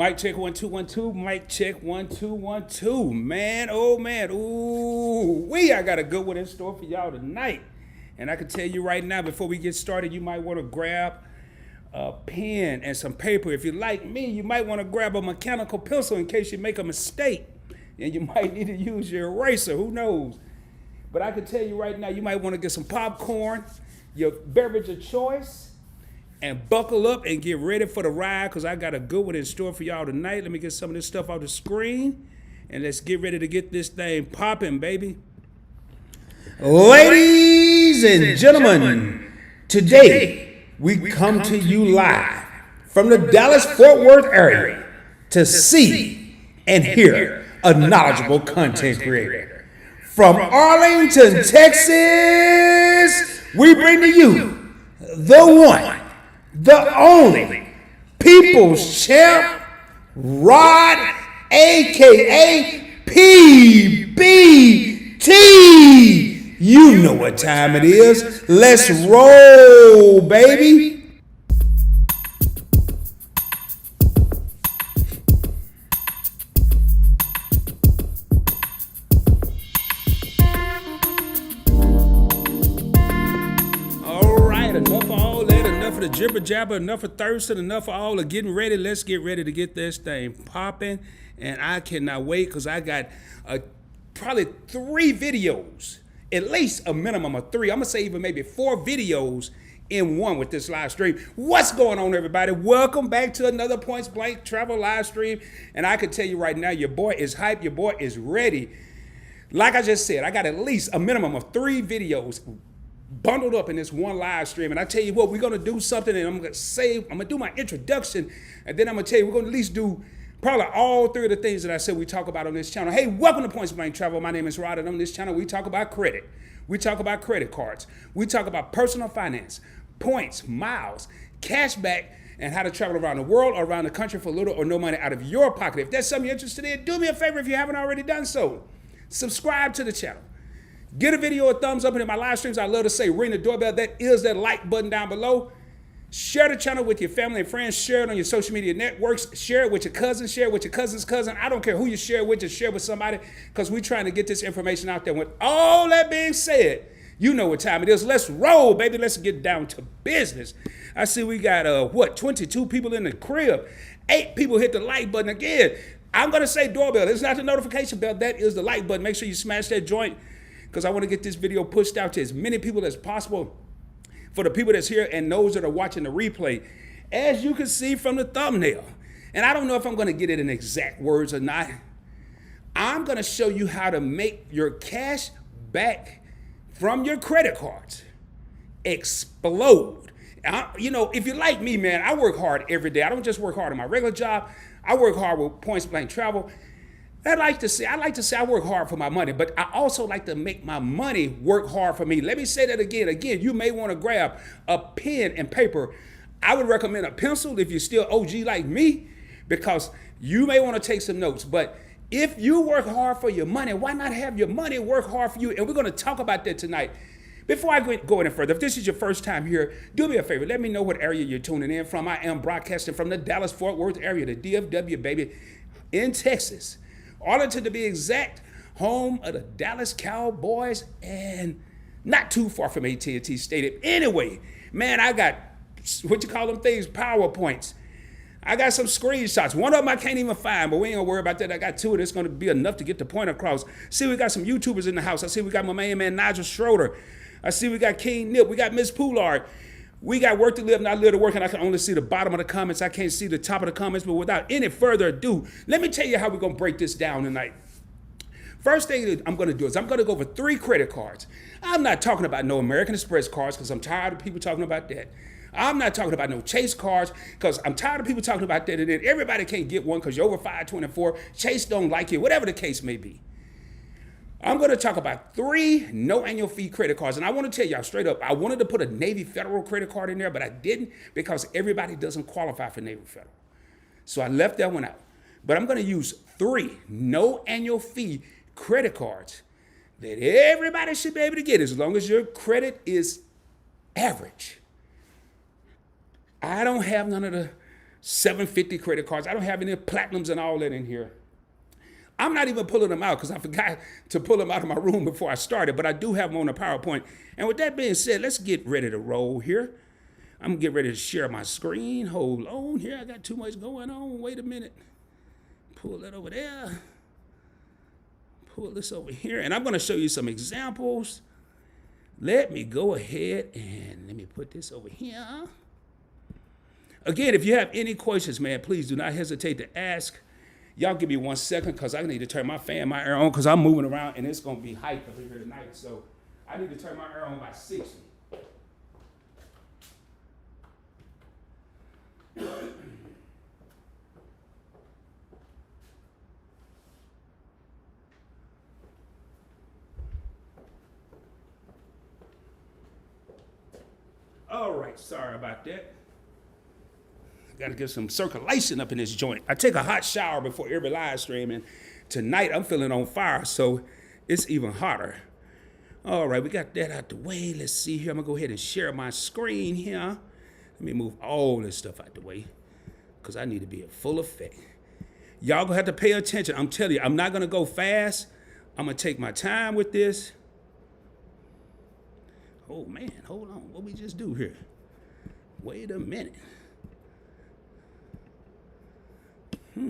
Mic check 1 2 1 2. Mic check 1 2 1 2. Man, oh man, I got a good one in store for y'all tonight. And I can tell you right now, before we get started, you might want to grab a pen and some paper. If you're like me, you might want to grab a mechanical pencil in case you make a mistake, and you might need to use your eraser. Who knows? But I can tell you right now, you might want to get some popcorn, your beverage of choice, and buckle up and get ready for the ride, because I got a good one in store for y'all tonight. Let me get some of this stuff off the screen, and let's get ready to get this thing popping, baby. Ladies and gentlemen, today we come to you live from the Dallas-Fort Worth area to see and hear a knowledgeable content creator. From Arlington, Texas, we bring to you the one, the only People's Champ, Rod, a.k.a. PBT. You know what time it is. Let's roll, baby. Enough of all that, enough of the jibber jabber, enough of thirsting, enough of all of getting ready. Let's get ready to get this thing popping. And I cannot wait, because I got probably 3 videos, at least a minimum of 3. I'm going to say even maybe 4 videos in one with this live stream. What's going on, everybody? Welcome back to another Points Blank Travel live stream. And I can tell you right now, your boy is hyped. Your boy is ready. Like I just said, I got at least a minimum of 3 videos bundled up in this one live stream. And I tell you what, we're going to do something, and I'm going to do my introduction, and then I'm going to tell you, we're going to at least do probably all 3 of the things that I said we talk about on this channel. Hey, welcome to Points Blank Travel. My name is Rod, and on this channel, we talk about credit. We talk about credit cards. We talk about personal finance, points, miles, cash back, and how to travel around the world or around the country for little or no money out of your pocket. If that's something you're interested in, do me a favor if you haven't already done so. Subscribe to the channel. Get a video a thumbs up, and in my live streams, I love to say ring the doorbell. That is that like button down below. Share the channel with your family and friends. Share it on your social media networks. Share it with your cousin. Share it with your cousin's cousin. I don't care who you share it with. Just share it with somebody, because we're trying to get this information out there. With all that being said, you know what time it is. Let's roll, baby. Let's get down to business. I see we got, 22 people in the crib. 8 people hit the like button. Again, I'm going to say doorbell. It's not the notification bell. That is the like button. Make sure you smash that joint, because I want to get this video pushed out to as many people as possible for the people that's here and those that are watching the replay. As you can see from the thumbnail, and I don't know if I'm going to get it in exact words or not, I'm going to show you how to make your cash back from your credit cards explode. If you're like me, man, I work hard every day. I don't just work hard on my regular job. I work hard with Points Blank Travel. I like to say I work hard for my money, but I also like to make my money work hard for me. Let me say that again. Again, you may want to grab a pen and paper. I would recommend a pencil if you're still OG like me, because you may want to take some notes. But if you work hard for your money, why not have your money work hard for you? And we're going to talk about that tonight. Before I go any further, if this is your first time here, do me a favor. Let me know what area you're tuning in from. I am broadcasting from the Dallas-Fort Worth area, the DFW, baby, in Texas. Arlington, to be exact, home of the Dallas Cowboys, and not too far from AT&T Stadium. Anyway, man, I got, PowerPoints. I got some screenshots. One of them I can't even find, but we ain't gonna worry about that. I got 2, and it's gonna be enough to get the point across. See, we got some YouTubers in the house. I see we got my main man, Nigel Schroeder. I see we got King Nip. We got Miss Poulard. We got work to live, not live to work, and I can only see the bottom of the comments. I can't see the top of the comments, but without any further ado, let me tell you how we're going to break this down tonight. First thing that I'm going to do is I'm going to go over 3 credit cards. I'm not talking about no American Express cards, because I'm tired of people talking about that. I'm not talking about no Chase cards, because I'm tired of people talking about that, and then everybody can't get one because you're over 524. Chase don't like you, whatever the case may be. I'm going to talk about 3 no annual fee credit cards. And I want to tell y'all straight up, I wanted to put a Navy Federal credit card in there, but I didn't, because everybody doesn't qualify for Navy Federal. So I left that one out. But I'm going to use 3 no annual fee credit cards that everybody should be able to get as long as your credit is average. I don't have none of the 750 credit cards. I don't have any platinums and all that in here. I'm not even pulling them out because I forgot to pull them out of my room before I started, but I do have them on the PowerPoint. And with that being said, let's get ready to roll here. I'm gonna get ready to share my screen. Hold on here, I got too much going on. Wait a minute. Pull that over there. Pull this over here. And I'm gonna show you some examples. Let me go ahead and let me put this over here. Again, if you have any questions, man, please do not hesitate to ask. Y'all give me 1 second because I need to turn my fan, my air on because I'm moving around and it's going to be hype over here tonight. So I need to turn my air on by 60. All right, sorry about that. Got to get some circulation up in this joint. I take a hot shower before every live stream, and tonight I'm feeling on fire, so it's even hotter. All right, we got that out the way. Let's see here. I'm going to go ahead and share my screen here. Let me move all this stuff out the way because I need to be in full effect. Y'all going to have to pay attention. I'm telling you, I'm not going to go fast. I'm going to take my time with this. Oh, man, hold on. What we just do here? Wait a minute. I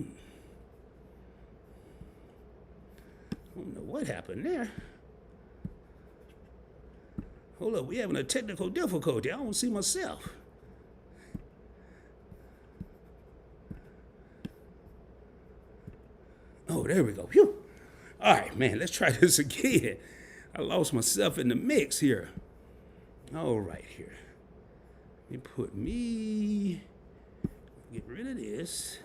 don't know what happened there. Hold up, we having a technical difficulty. I don't see myself. Oh, there we go. Phew. All right, man, let's try this again. I lost myself in the mix here. All right, here. Let me put me, get rid of this.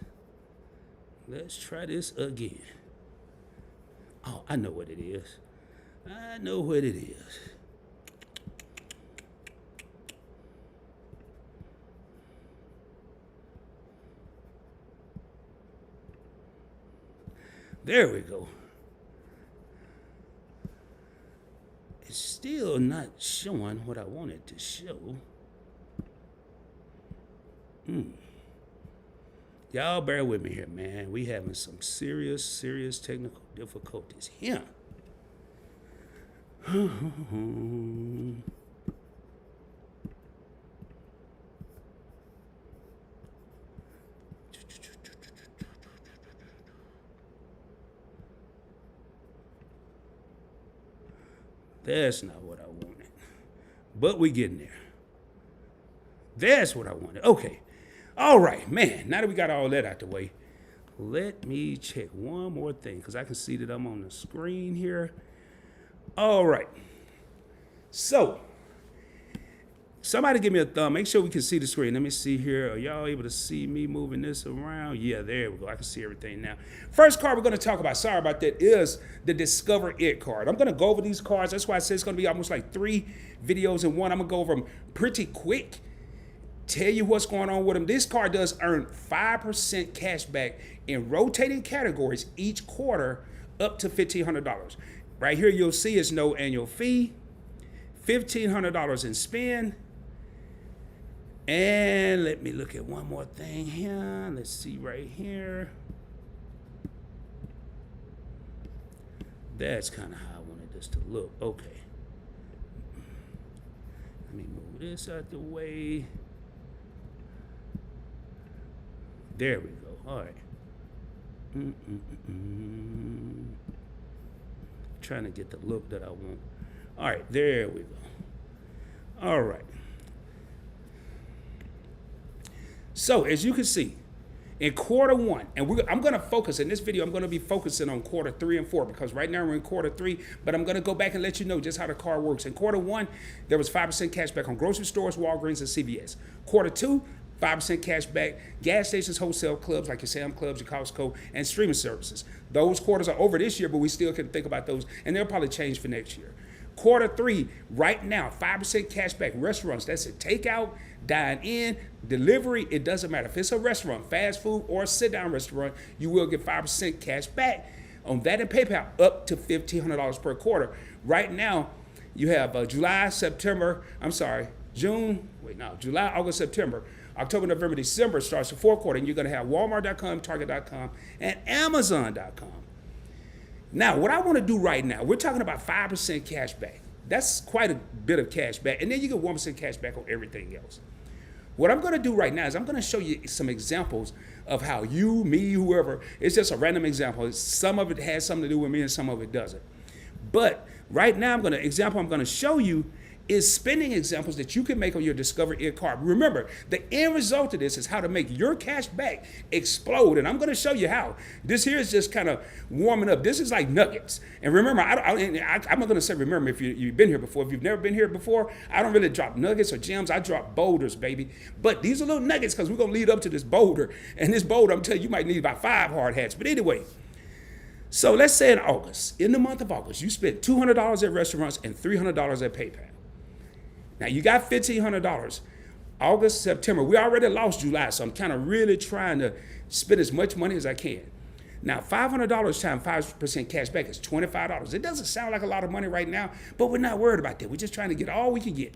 Let's try this again. Oh, I know what it is. I know what it is. There we go. It's still not showing what I wanted to show. Y'all bear with me here, man. We having some serious technical difficulties here. That's not what I wanted. But we getting there. That's what I wanted. Okay. All right, man. Now that we got all that out the way, let me check one more thing because I can see that I'm on the screen here. All right. So, somebody give me a thumb. Make sure we can see the screen. Let me see here. Are y'all able to see me moving this around? Yeah, there we go. I can see everything now. First card we're going to talk about, sorry about that, is the Discover It card. I'm going to go over these cards. That's why I said it's going to be almost like 3 videos in one. I'm going to go over them pretty quick. Tell you what's going on with them. This card does earn 5% cash back in rotating categories each quarter up to $1,500. Right here you'll see it's no annual fee, $1,500 in spend. And let me look at one more thing here. Let's see right here. That's kind of how I wanted this to look. Okay. Let me move this out the way. There we go. All right. Trying to get the look that I want. All right, there we go. All right. So as you can see, in quarter one, and I'm going to focus in this video, I'm going to be focusing on quarter 3 and 4 because right now we're in quarter 3, but I'm going to go back and let you know just how the card works. In quarter 1, there was 5% cash back on grocery stores, Walgreens, and CVS. Quarter 2, 5% cash back, gas stations, wholesale clubs like your Sam Clubs, your Costco, and streaming services. Those quarters are over this year, but we still can think about those, and they'll probably change for next year. Quarter 3, right now, 5% cash back restaurants. That's a takeout, dine in, delivery. It doesn't matter. If it's a restaurant, fast food, or a sit-down restaurant, you will get 5% cash back on that and PayPal up to $1,500 per quarter. Right now, you have July, August, September, October, November, December starts the fourth quarter, and you're going to have Walmart.com, Target.com, and Amazon.com. Now, what I want to do right now, we're talking about 5% cash back. That's quite a bit of cash back, and then you get 1% cash back on everything else. What I'm going to do right now is I'm going to show you some examples of how you, me, whoever, it's just a random example. Some of it has something to do with me and some of it doesn't. But right now, I'm going to show you is spending examples that you can make on your Discover It card. Remember, the end result of this is how to make your cash back explode, and I'm going to show you how. This here is just kind of warming up. This is like nuggets. And remember, I'm not going to say remember if you've been here before. If you've never been here before, I don't really drop nuggets or gems. I drop boulders, baby. But these are little nuggets because we're going to lead up to this boulder. And this boulder, I'm telling you, you might need about 5 hard hats. But anyway, so let's say in the month of August, you spent $200 at restaurants and $300 at PayPal. Now, you got $1,500. August, September. We already lost July, so I'm kind of really trying to spend as much money as I can. Now, $500 times 5% cash back is $25. It doesn't sound like a lot of money right now, but we're not worried about that. We're just trying to get all we can get.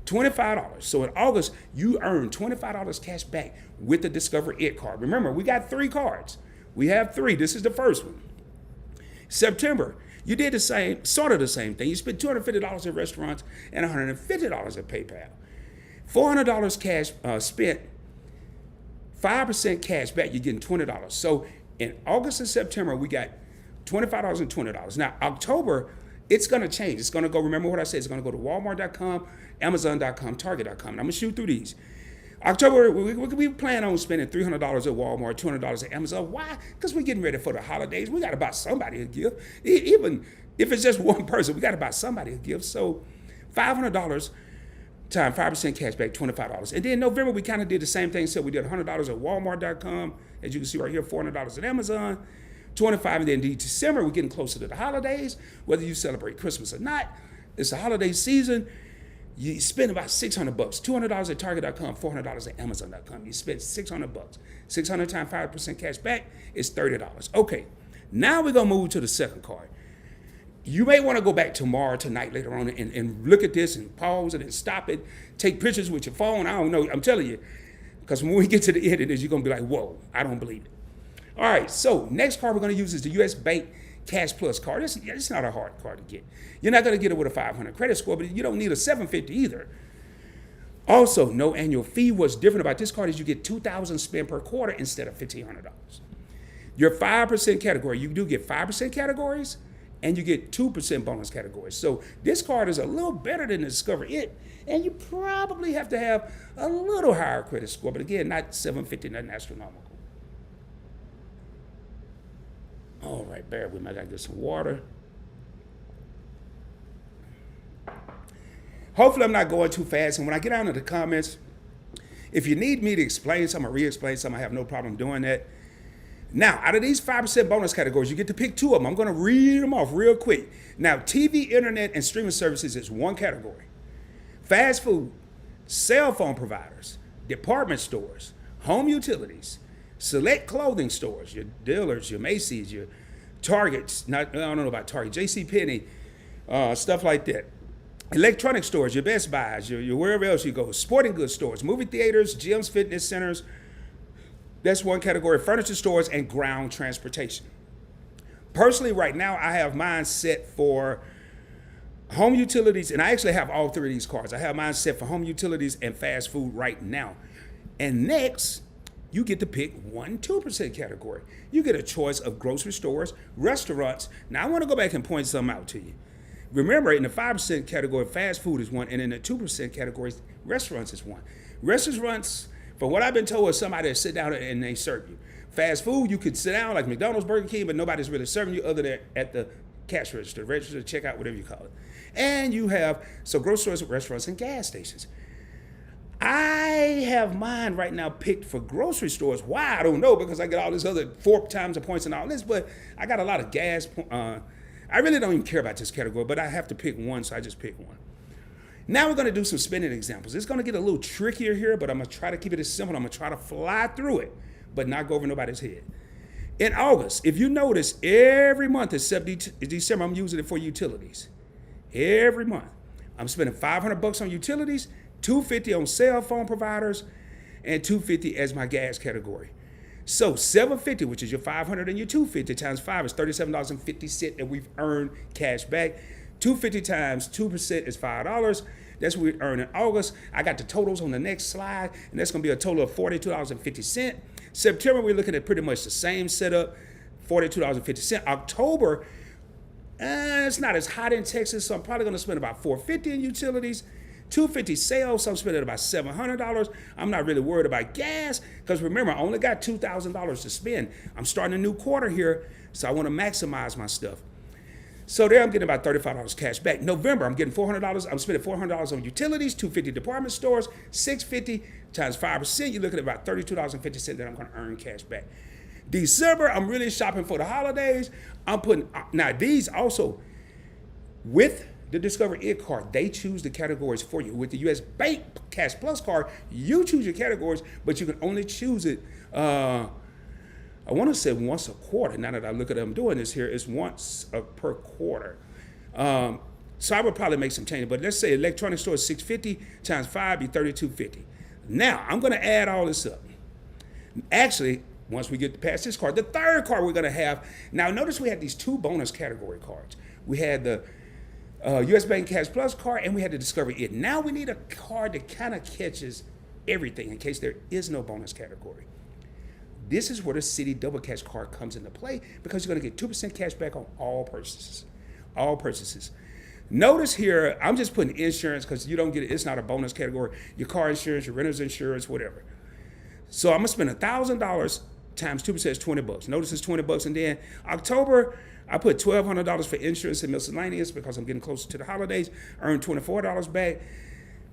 $25. So in August, you earn $25 cash back with the Discover It card. Remember, we got 3 cards. We have 3. This is the first one. September. You did the same, sort of the same thing. You spent $250 at restaurants and $150 at PayPal. $400 cash spent, 5% cash back, you're getting $20. So in August and September, we got $25 and $20. Now, October, it's going to change. It's going to go, remember what I said, it's going to go to Walmart.com, Amazon.com, Target.com. And I'm going to shoot through these. October, we plan on spending $300 at Walmart, $200 at Amazon. Why? Because we're getting ready for the holidays. We got to buy somebody a gift. Even if it's just one person, we got to buy somebody a gift. So $500 times 5% cash back, $25. And then November, we kind of did the same thing. So we did $100 at Walmart.com. As you can see right here, $400 at Amazon, $25. And then in December, we're getting closer to the holidays. Whether you celebrate Christmas or not, it's the holiday season. You spend about $600, $200 at Target.com, $400 at Amazon.com. You spend $600. $600 times 5% cash back is $30. Okay, now we're going to move to the second card. You may want to go back tomorrow, tonight, later on, and look at this and pause it and stop it. Take pictures with your phone. I don't know. I'm telling you, because when we get to the end of this, you're going to be like, whoa, I don't believe it. All right, so next card we're going to use is the U.S. Bank Cash Plus card. It's not a hard card to get. You're not going to get it with a 500 credit score, but you don't need a 750 either. Also, no annual fee. What's different about this card is you get $2,000 spent per quarter instead of $1,500. Your 5% category, you do get 5% categories, and you get 2% bonus categories. So this card is a little better than the Discover It, and you probably have to have a little higher credit score, but again, not 750, nothing astronomical. All right, bear with me. I got to get some water. Hopefully, I'm not going too fast. And when I get out into the comments, if you need me to explain something or re-explain something, I have no problem doing that. Now, out of these 5% bonus categories, you get to pick 2 of them. I'm going to read them off real quick. Now, TV, internet, and streaming services is one category. Fast food, cell phone providers, department stores, home utilities, select clothing stores, your Dillard's, your Macy's, your Targets, I don't know about Target, JCPenney, stuff like that. Electronic stores, your Best Buys, your wherever else you go. Sporting goods stores, movie theaters, gyms, fitness centers. That's one category. Furniture stores and ground transportation. Personally, right now, I have mine set for home utilities, and I actually have all 3 of these cards. I have mine set for home utilities and fast food right now. And next, you get to pick 1 2% category. You get a choice of grocery stores, restaurants. Now, I want to go back and point something out to you. Remember, in the 5% category, fast food is one, and in the 2% category, restaurants is one. Restaurants, from what I've been told, is somebody that sit down and they serve you. Fast food, you could sit down like McDonald's, Burger King, but nobody's really serving you other than at the cash register, checkout, whatever you call it. And you have, so grocery stores, restaurants, and gas stations. I have mine right now picked for grocery stores. Why? I don't know, because I get all this other 4 times the points and all this, but I got a lot of gas. I really don't even care about this category, but I have to pick one, so I just pick one. Now we're going to do some spending examples. It's going to get a little trickier here, but I'm going to try to keep it as simple. I'm going to try to fly through it, but not go over nobody's head. In August, if you notice, every month except December, I'm using it for utilities. Every month. I'm spending $500 on utilities, $250 on cell phone providers, and $2.50 as my gas category. So $7.50, which is your $500 and your $2.50 times 5 is $37.50 that we've earned cash back. $2.50 times 2% is $5. That's what we earned in August. I got the totals on the next slide, and that's going to be a total of $42.50. September, we're looking at pretty much the same setup, $42.50. October, it's not as hot in Texas, so I'm probably going to spend about $4.50 in utilities. $2.50 sales, so I'm spending about $700. I'm not really worried about gas because remember, I only got $2,000 to spend. I'm starting a new quarter here, so I want to maximize my stuff. So there I'm getting about $35 cash back. November, I'm getting $400. I'm spending $400 on utilities, $2.50 department stores, $6.50 times 5%. You're looking at about $32.50 that I'm going to earn cash back. December, I'm really shopping for the holidays. I'm putting, now these also, with the Discover It card, they choose the categories for you. With the U.S. Bank Cash Plus card, you choose your categories, but you can only choose it, I want to say once a quarter. Now that I look at them doing this here, it's once per quarter. So I would probably make some changes, but let's say electronic store is $6.50 times 5 be $32.50. Now, I'm going to add all this up. Actually, once we get past this card, the third card we're going to have, now notice we had these two bonus category cards. We had the U.S. Bank Cash Plus card, and we had to Discover It. Now we need a card that kind of catches everything in case there is no bonus category. This is where the Citi Double Cash card comes into play because you're going to get 2% cash back on all purchases. All purchases. Notice here, I'm just putting insurance because you don't get it. It's not a bonus category. Your car insurance, your renter's insurance, whatever. So I'm going to spend $1,000 times 2% is $20. Notice it's $20. And then October, I put $1,200 for insurance and miscellaneous because I'm getting closer to the holidays. Earned $24 back.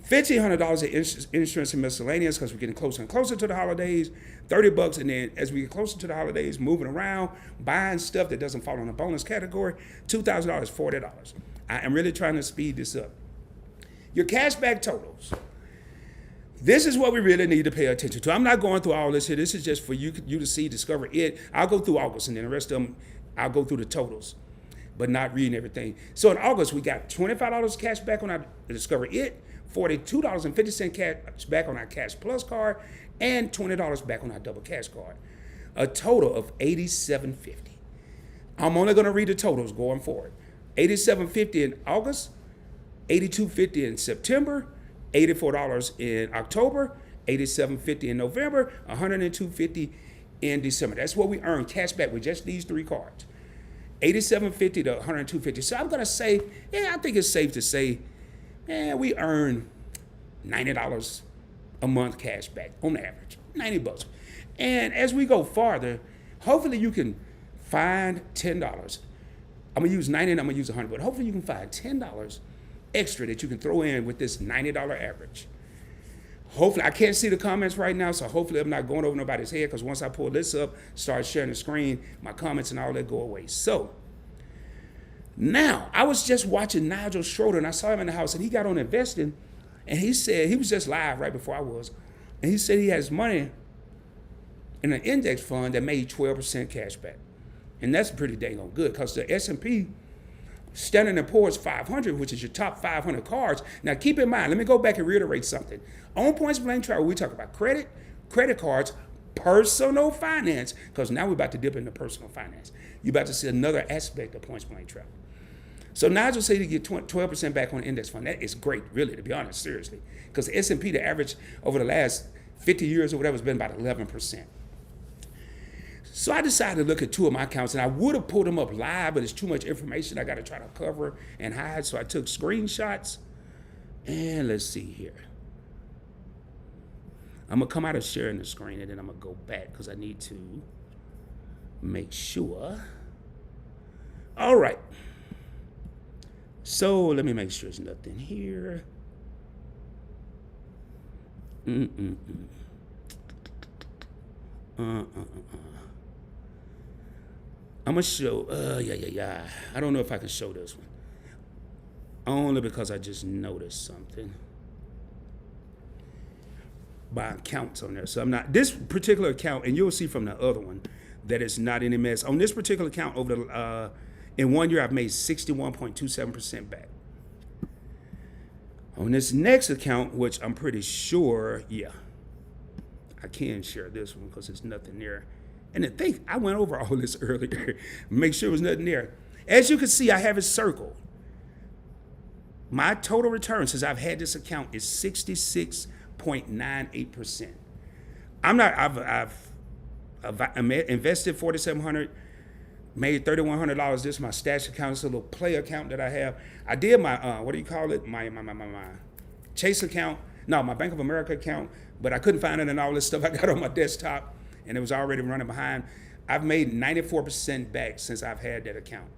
$1,500 in insurance and miscellaneous because we're getting closer and closer to the holidays. $30, and then as we get closer to the holidays, moving around, buying stuff that doesn't fall in the bonus category, $2,000, $40. I am really trying to speed this up. Your cashback totals. This is what we really need to pay attention to. I'm not going through all this here. This is just for you to see, Discover It. I'll go through August, and then the rest of them, I'll go through the totals, but not reading everything. So in August, we got $25 cash back on our Discover It, $42.50 cash back on our Cash Plus card, and $20 back on our Double Cash card. A total of $87.50. I'm only going to read the totals going forward. $87.50 in August, $82.50 in September, $84 in October, $87.50 in November, $102.50 in December. That's what we earn cash back with just these three cards. $87.50 to $102.50. So I'm going to say, I think it's safe to say, we earn $90 a month cash back on average, $90. And as we go farther, hopefully you can find $10. I'm going to use 90 and I'm going to use 100, but hopefully you can find $10 extra that you can throw in with this $90 average. Hopefully, I can't see the comments right now, so hopefully I'm not going over nobody's head because once I pull this up, start sharing the screen, my comments and all that go away. So, now, I was just watching Nigel Schroeder, and I saw him in the house, and he got on investing, and he said, he was just live right before I was, and he said he has money in an index fund that made 12% cash back. And that's pretty dang on good because the S&P Standard & Poor's 500, which is your top 500 cards. Now, keep in mind, let me go back and reiterate something. On Points Blank Travel, we talk about credit cards, personal finance, because now we're about to dip into personal finance. You're about to see another aspect of Points Blank Travel. So Nigel said he get 12% back on the index fund. That is great, really, to be honest, seriously. Because the S&P, the average over the last 50 years or whatever, has been about 11%. So I decided to look at two of my accounts, and I would have pulled them up live, but it's too much information I got to try to cover and hide. So I took screenshots, and let's see here. I'm going to come out of sharing the screen, and then I'm going to go back because I need to make sure. All right. So let me make sure there's nothing here. I'm going to show, I don't know if I can show this one. Only because I just noticed something. By accounts on there. So I'm not, this particular account, and you'll see from the other one that it's not any mess. On this particular account, over the, in 1 year, I've made 61.27% back. On this next account, which I'm pretty sure, I can share this one because there's nothing there. And the thing, I went over all this earlier. Make sure there's nothing there. As you can see, I have it circled. My total return since I've had this account is 66.98%. I've invested $4,700, made $3,100. This is my stash account. It's a little play account that I have. I did my what do you call it? My Chase account. No, my Bank of America account. But I couldn't find it in all this stuff I got on my desktop, and it was already running behind. I've made 94% back since I've had that account.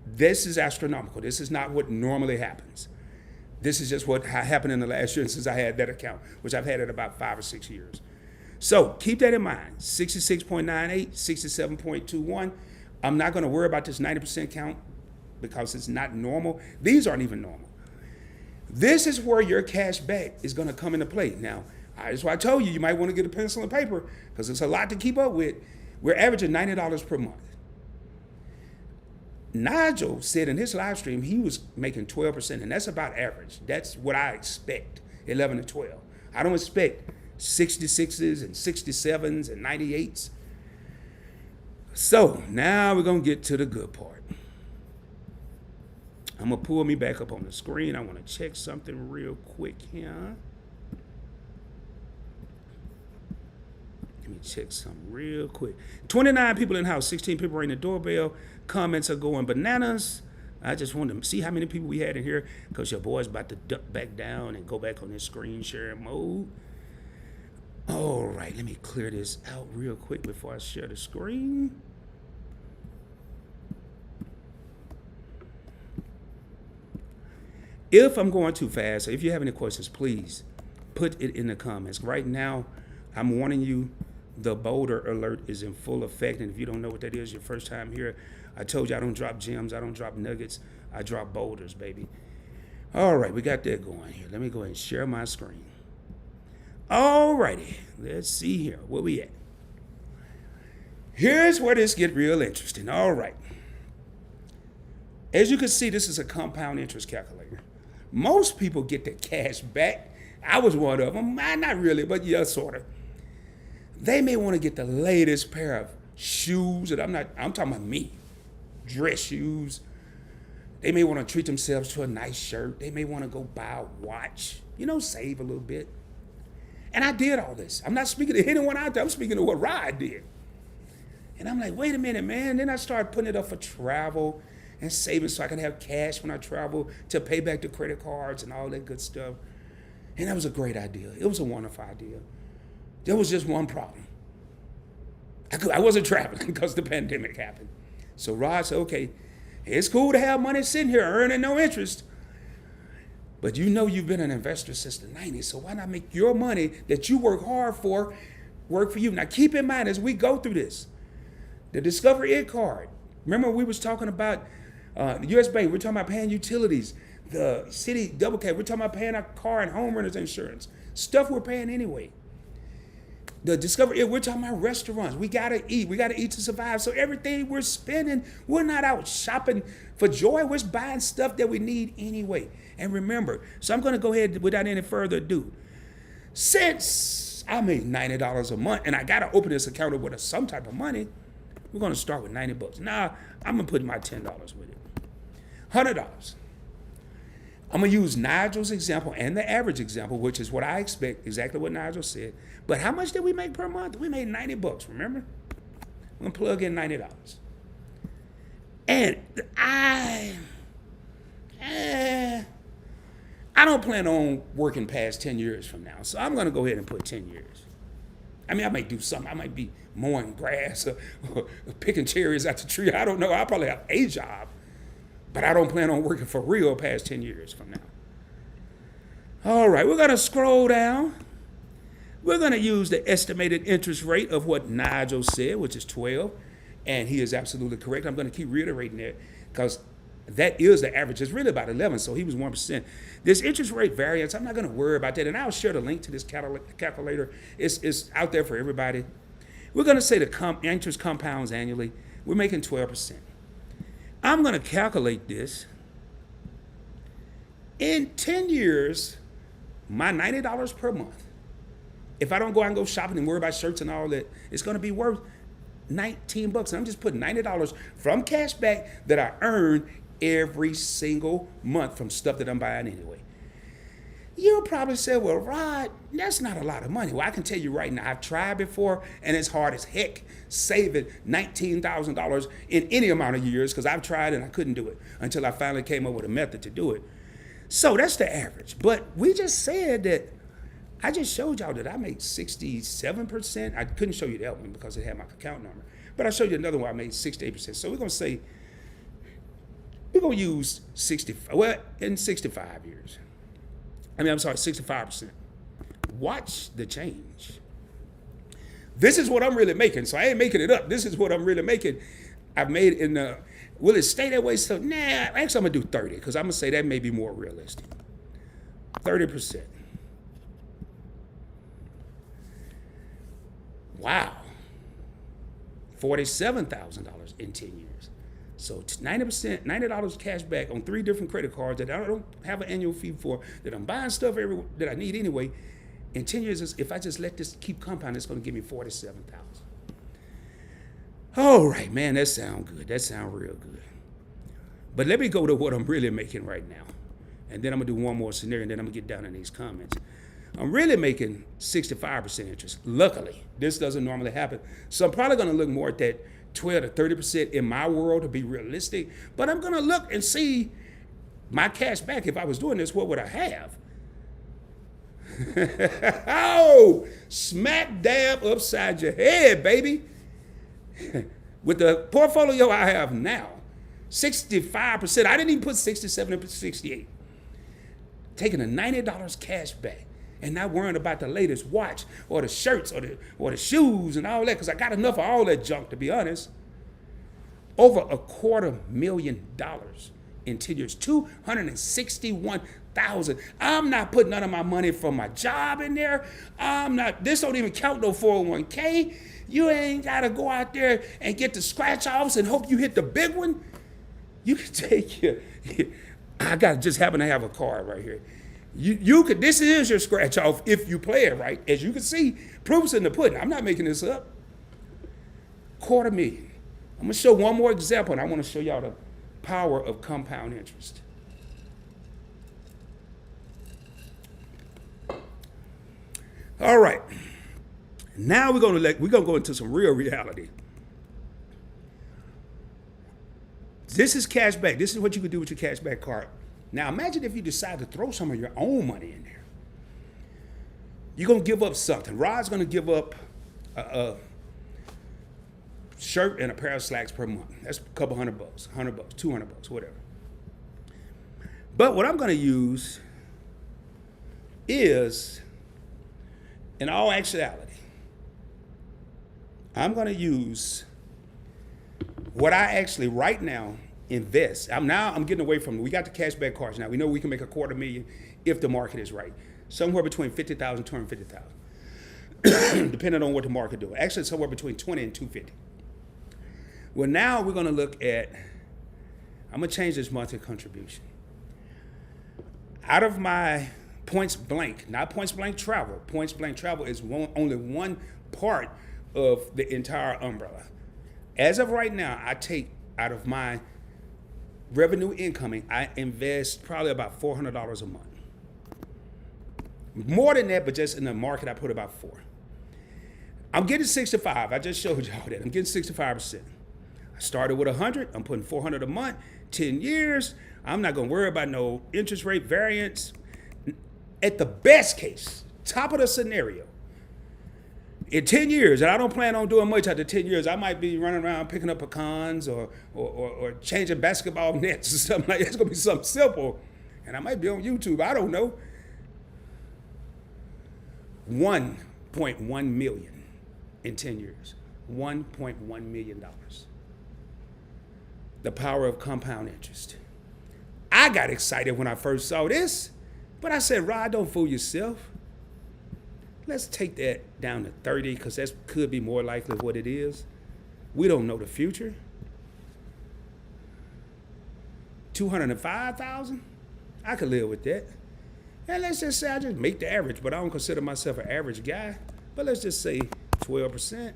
This is astronomical. This is not what normally happens. This is just what happened in the last year since I had that account, which I've had it about 5 or 6 years. So keep that in mind. 66.98, 67.21. I'm not going to worry about this 90% count because it's not normal. These aren't even normal. This is where your cash back is going to come into play. Now, that's why I told you might want to get a pencil and paper because it's a lot to keep up with. We're averaging $90 per month. Nigel said in his live stream he was making 12%, and that's about average. That's what I expect, 11 to 12. I don't expect 66s and 67s and 98s. So now we're going to get to the good part. I'm going to pull me back up on the screen. I want to check something real quick here. Let me check something real quick. 29 people in the house, 16 people ringing the doorbell. Comments are going bananas. I just wanted to see how many people we had in here because your boy's about to duck back down and go back on this screen sharing mode. All right, let me clear this out real quick before I share the screen. If I'm going too fast, or if you have any questions, please put it in the comments. Right now, I'm warning you, the boulder alert is in full effect. And if you don't know what that is, your first time here, I told you I don't drop gems, I don't drop nuggets, I drop boulders, baby. All right, we got that going here. Let me go ahead and share my screen. All righty, let's see here. Where we at? Here's where this gets real interesting. All right. As you can see, this is a compound interest calculator. Most people get their cash back. I was one of them. Not really, but yeah, sort of. They may want to get the latest pair of shoes, and I'm talking about me. Dress shoes. They may want to treat themselves to a nice shirt. They may want to go buy a watch, save a little bit. And I did all this. I'm not speaking to anyone out there. I'm speaking to what Rod did. And I'm like, wait a minute, man. Then I started putting it up for travel and saving so I can have cash when I travel to pay back the credit cards and all that good stuff. And that was a great idea. It was a wonderful idea. There was just one problem. I wasn't traveling because the pandemic happened. So Rod said, okay, it's cool to have money sitting here earning no interest. But you've been an investor since the 90s, so why not make your money that you work hard for work for you? Now keep in mind as we go through this, the Discover It card. Remember we was talking about the U.S. Bank, we're talking about paying utilities. The city double cap, we're talking about paying our car and home renters insurance. Stuff we're paying anyway. The Discover It, we're talking about restaurants. We gotta eat to survive. So everything we're spending, we're not out shopping for joy. We're buying stuff that we need anyway. And remember, so I'm gonna go ahead without any further ado. Since I made $90 a month and I gotta open this account up with some type of money, we're gonna start with $90. Now, I'm gonna put my $10 with it. $100. I'm gonna use Nigel's example and the average example, which is what I expect, exactly what Nigel said. But how much did we make per month? We made $90, remember? I'm gonna plug in $90. And I don't plan on working past 10 years from now. So I'm gonna go ahead and put 10 years. I mean, I might do something. I might be mowing grass or picking cherries out the tree. I don't know. I'll probably have a job. But I don't plan on working for real past 10 years from now. All right, we're gonna scroll down. We're gonna use the estimated interest rate of what Nigel said, which is 12. And he is absolutely correct. I'm gonna keep reiterating that because that is the average. It's really about 11, so he was 1%. This interest rate variance, I'm not gonna worry about that. And I'll share the link to this calculator. It's out there for everybody. We're gonna say the interest compounds annually. We're making 12%. I'm going to calculate this. In 10 years, my $90 per month If I don't go out and go shopping and worry about shirts and all that, it's going to be worth $19. And I'm just putting $90 from cash back that I earn every single month from stuff that I'm buying anyway. You'll probably say, well, Rod, that's not a lot of money. Well, I can tell you right now, I've tried before, and it's hard as heck saving $19,000 in any amount of years, because I've tried and I couldn't do it until I finally came up with a method to do it. So that's the average. But we just said that, I just showed y'all that I made 67%. I couldn't show you that one because it had my account number. But I showed you another one I made 68%. So we're going to say, we're going to use 65 years. I'm sorry, 65%. Watch the change. This is what I'm really making, so I ain't making it up. This is what I'm really making. I've made it in the, will it stay that way? So, nah, actually I'm gonna do 30, because I'm gonna say that may be more realistic. 30%. Wow. $47,000 in 10 years. So 90%, $90 cash back on 3 different credit cards that I don't have an annual fee for, that I'm buying stuff that I need anyway. In 10 years, if I just let this keep compounding, it's going to give me $47,000. All right, man, that sounds good. That sounds real good. But let me go to what I'm really making right now. And then I'm going to do one more scenario, and then I'm going to get down in these comments. I'm really making 65% interest. Luckily, this doesn't normally happen. So I'm probably going to look more at that 12 to 30% in my world to be realistic. But I'm going to look and see my cash back. If I was doing this, what would I have? Oh, smack dab upside your head, baby. With the portfolio I have now, 65%. I didn't even put 67 and 68. Taking a $90 cash back and not worrying about the latest watch or the shirts or the shoes and all that, because I got enough of all that junk, to be honest. Over $250,000 in 10 years, $261,000. I'm not putting none of my money from my job in there. This don't even count no 401k. You ain't got to go out there and get the scratch offs and hope you hit the big one. You can take I just happen to have a card right here. You could, this is your scratch off if you play it right. As you can see, proof's in the pudding. I'm not making this up. $250,000. I'm going to show one more example, and I want to show y'all the power of compound interest. All right. Now we're going to go into some real reality. This is cash back. This is what you can do with your cash back card. Now imagine if you decide to throw some of your own money in there. You're going to give up something. Rod's going to give up a shirt and a pair of slacks per month. That's a couple $100, $100, $200, whatever. But what I'm going to use is, in all actuality, I'm going to use what I actually right now invest. I'm getting away from, we got the cashback cards now. We know we can make $250,000 if the market is right. Somewhere between $50,000 and $250,000, depending on what the market doing. Actually, somewhere between $20,000 and $250,000. Well, now we're going to look at, I'm going to change this monthly contribution. Out of my points blank, not points blank travel. Points blank travel is only one part of the entire umbrella. As of right now, I take out of my revenue incoming, I invest probably about $400 a month. More than that, but just in the market, I put about $400. I'm getting 65. I just showed y'all that. I'm getting 65%. I started with 100. I'm putting $400 a month, 10 years. I'm not going to worry about no interest rate variance. At the best case, top of the scenario, in 10 years, and I don't plan on doing much after 10 years, I might be running around picking up pecans or changing basketball nets or something like that. It's going to be something simple. And I might be on YouTube. I don't know. $1.1 million in 10 years. $1.1 million. The power of compound interest. I got excited when I first saw this, but I said, Rod, don't fool yourself. Let's take that down to 30, because that could be more likely what it is. We don't know the future. $205,000? I could live with that. And let's just say I just make the average, but I don't consider myself an average guy. But let's just say 12%.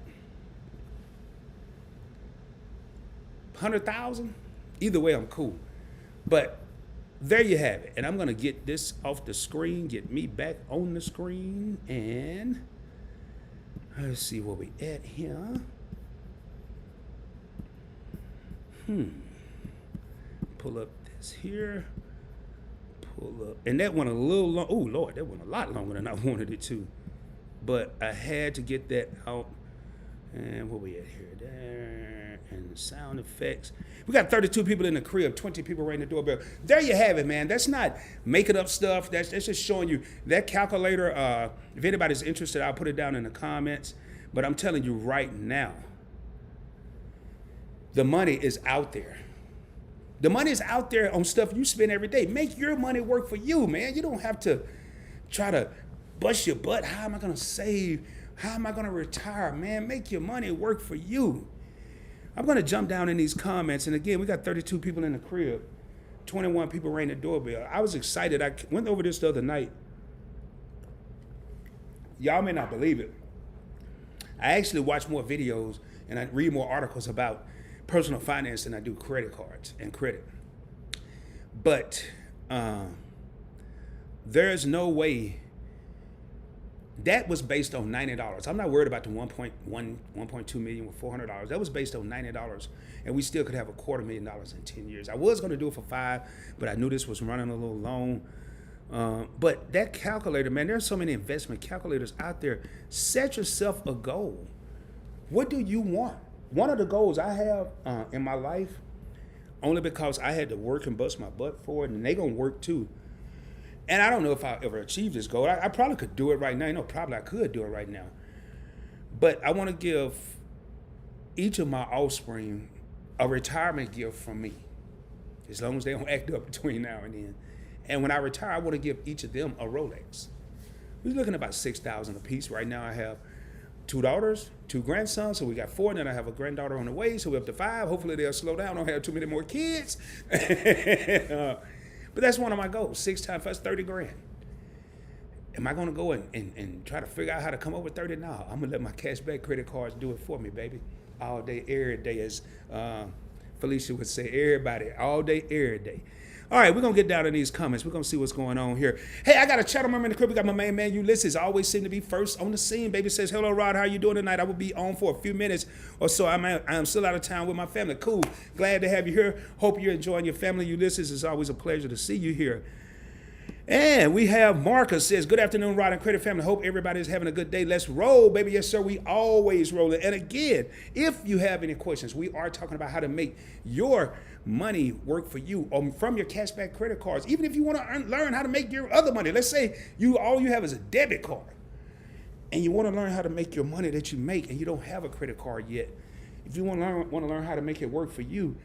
100,000. Either way, I'm cool. But there you have it. And I'm going to get this off the screen, get me back on the screen. And let's see where we at here. Pull up this here. Pull up. And that went a little long. Oh, Lord, that went a lot longer than I wanted it to. But I had to get that out. And where we at here? There. And sound effects. We got 32 people in the crib, 20 people ringing the doorbell. There you have it, man. That's not making up stuff. That's just showing you that calculator. If anybody's interested, I'll put it down in the comments. But I'm telling you right now, the money is out there. The money is out there on stuff you spend every day. Make your money work for you, man. You don't have to try to bust your butt. How am I going to save? How am I going to retire, man? Make your money work for you. I'm going to jump down in these comments. And again, we got 32 people in the crib. 21 people rang the doorbell. I was excited. I went over this the other night. Y'all may not believe it. I actually watch more videos and I read more articles about personal finance than I do credit cards and credit. But there's no way. That was based on $90. I'm not worried about the 1.2 million with $400. That was based on $90, and we still could have $250,000 in 10 years. I was going to do it for 5, but I knew this was running a little long. But that calculator, man, there's so many investment calculators out there. Set yourself a goal. What do you want? One of the goals I have in my life, only because I had to work and bust my butt for it, and they gonna work too. And I don't know if I'll ever achieve this goal. I probably could do it right now. Probably I could do it right now. But I want to give each of my offspring a retirement gift from me, as long as they don't act up between now and then. And when I retire, I want to give each of them a Rolex. We're looking at about $6,000 a piece. Right now I have 2 daughters, 2 grandsons, so we got 4, and then I have a granddaughter on the way, so we're up to 5. Hopefully they'll slow down, don't have too many more kids. But that's one of my goals. 6 times 5, 30 grand. Am I gonna go and try to figure out how to come up with 30? No, I'm gonna let my cashback credit cards do it for me, baby. All day, every day, as Felicia would say, everybody, all day, every day. All right, we're going to get down in these comments. We're going to see what's going on here. Hey, I got a channel member in the crib. We got my main man, Ulysses. Always seem to be first on the scene. Baby says, hello, Rod. How you doing tonight? I will be on for a few minutes or so. I'm still out of town with my family. Cool. Glad to have you here. Hope you're enjoying your family. Ulysses, it's always a pleasure to see you here. And we have Marcus says, good afternoon, Rod and Credit family. Hope everybody is having a good day. Let's roll, baby. Yes, sir. We always roll it. And again, if you have any questions, we are talking about how to make your money work for you from your cashback credit cards. Even if you want to learn how to make your other money. Let's say all you have is a debit card and you want to learn how to make your money that you make and you don't have a credit card yet. If you want to learn how to make it work for you,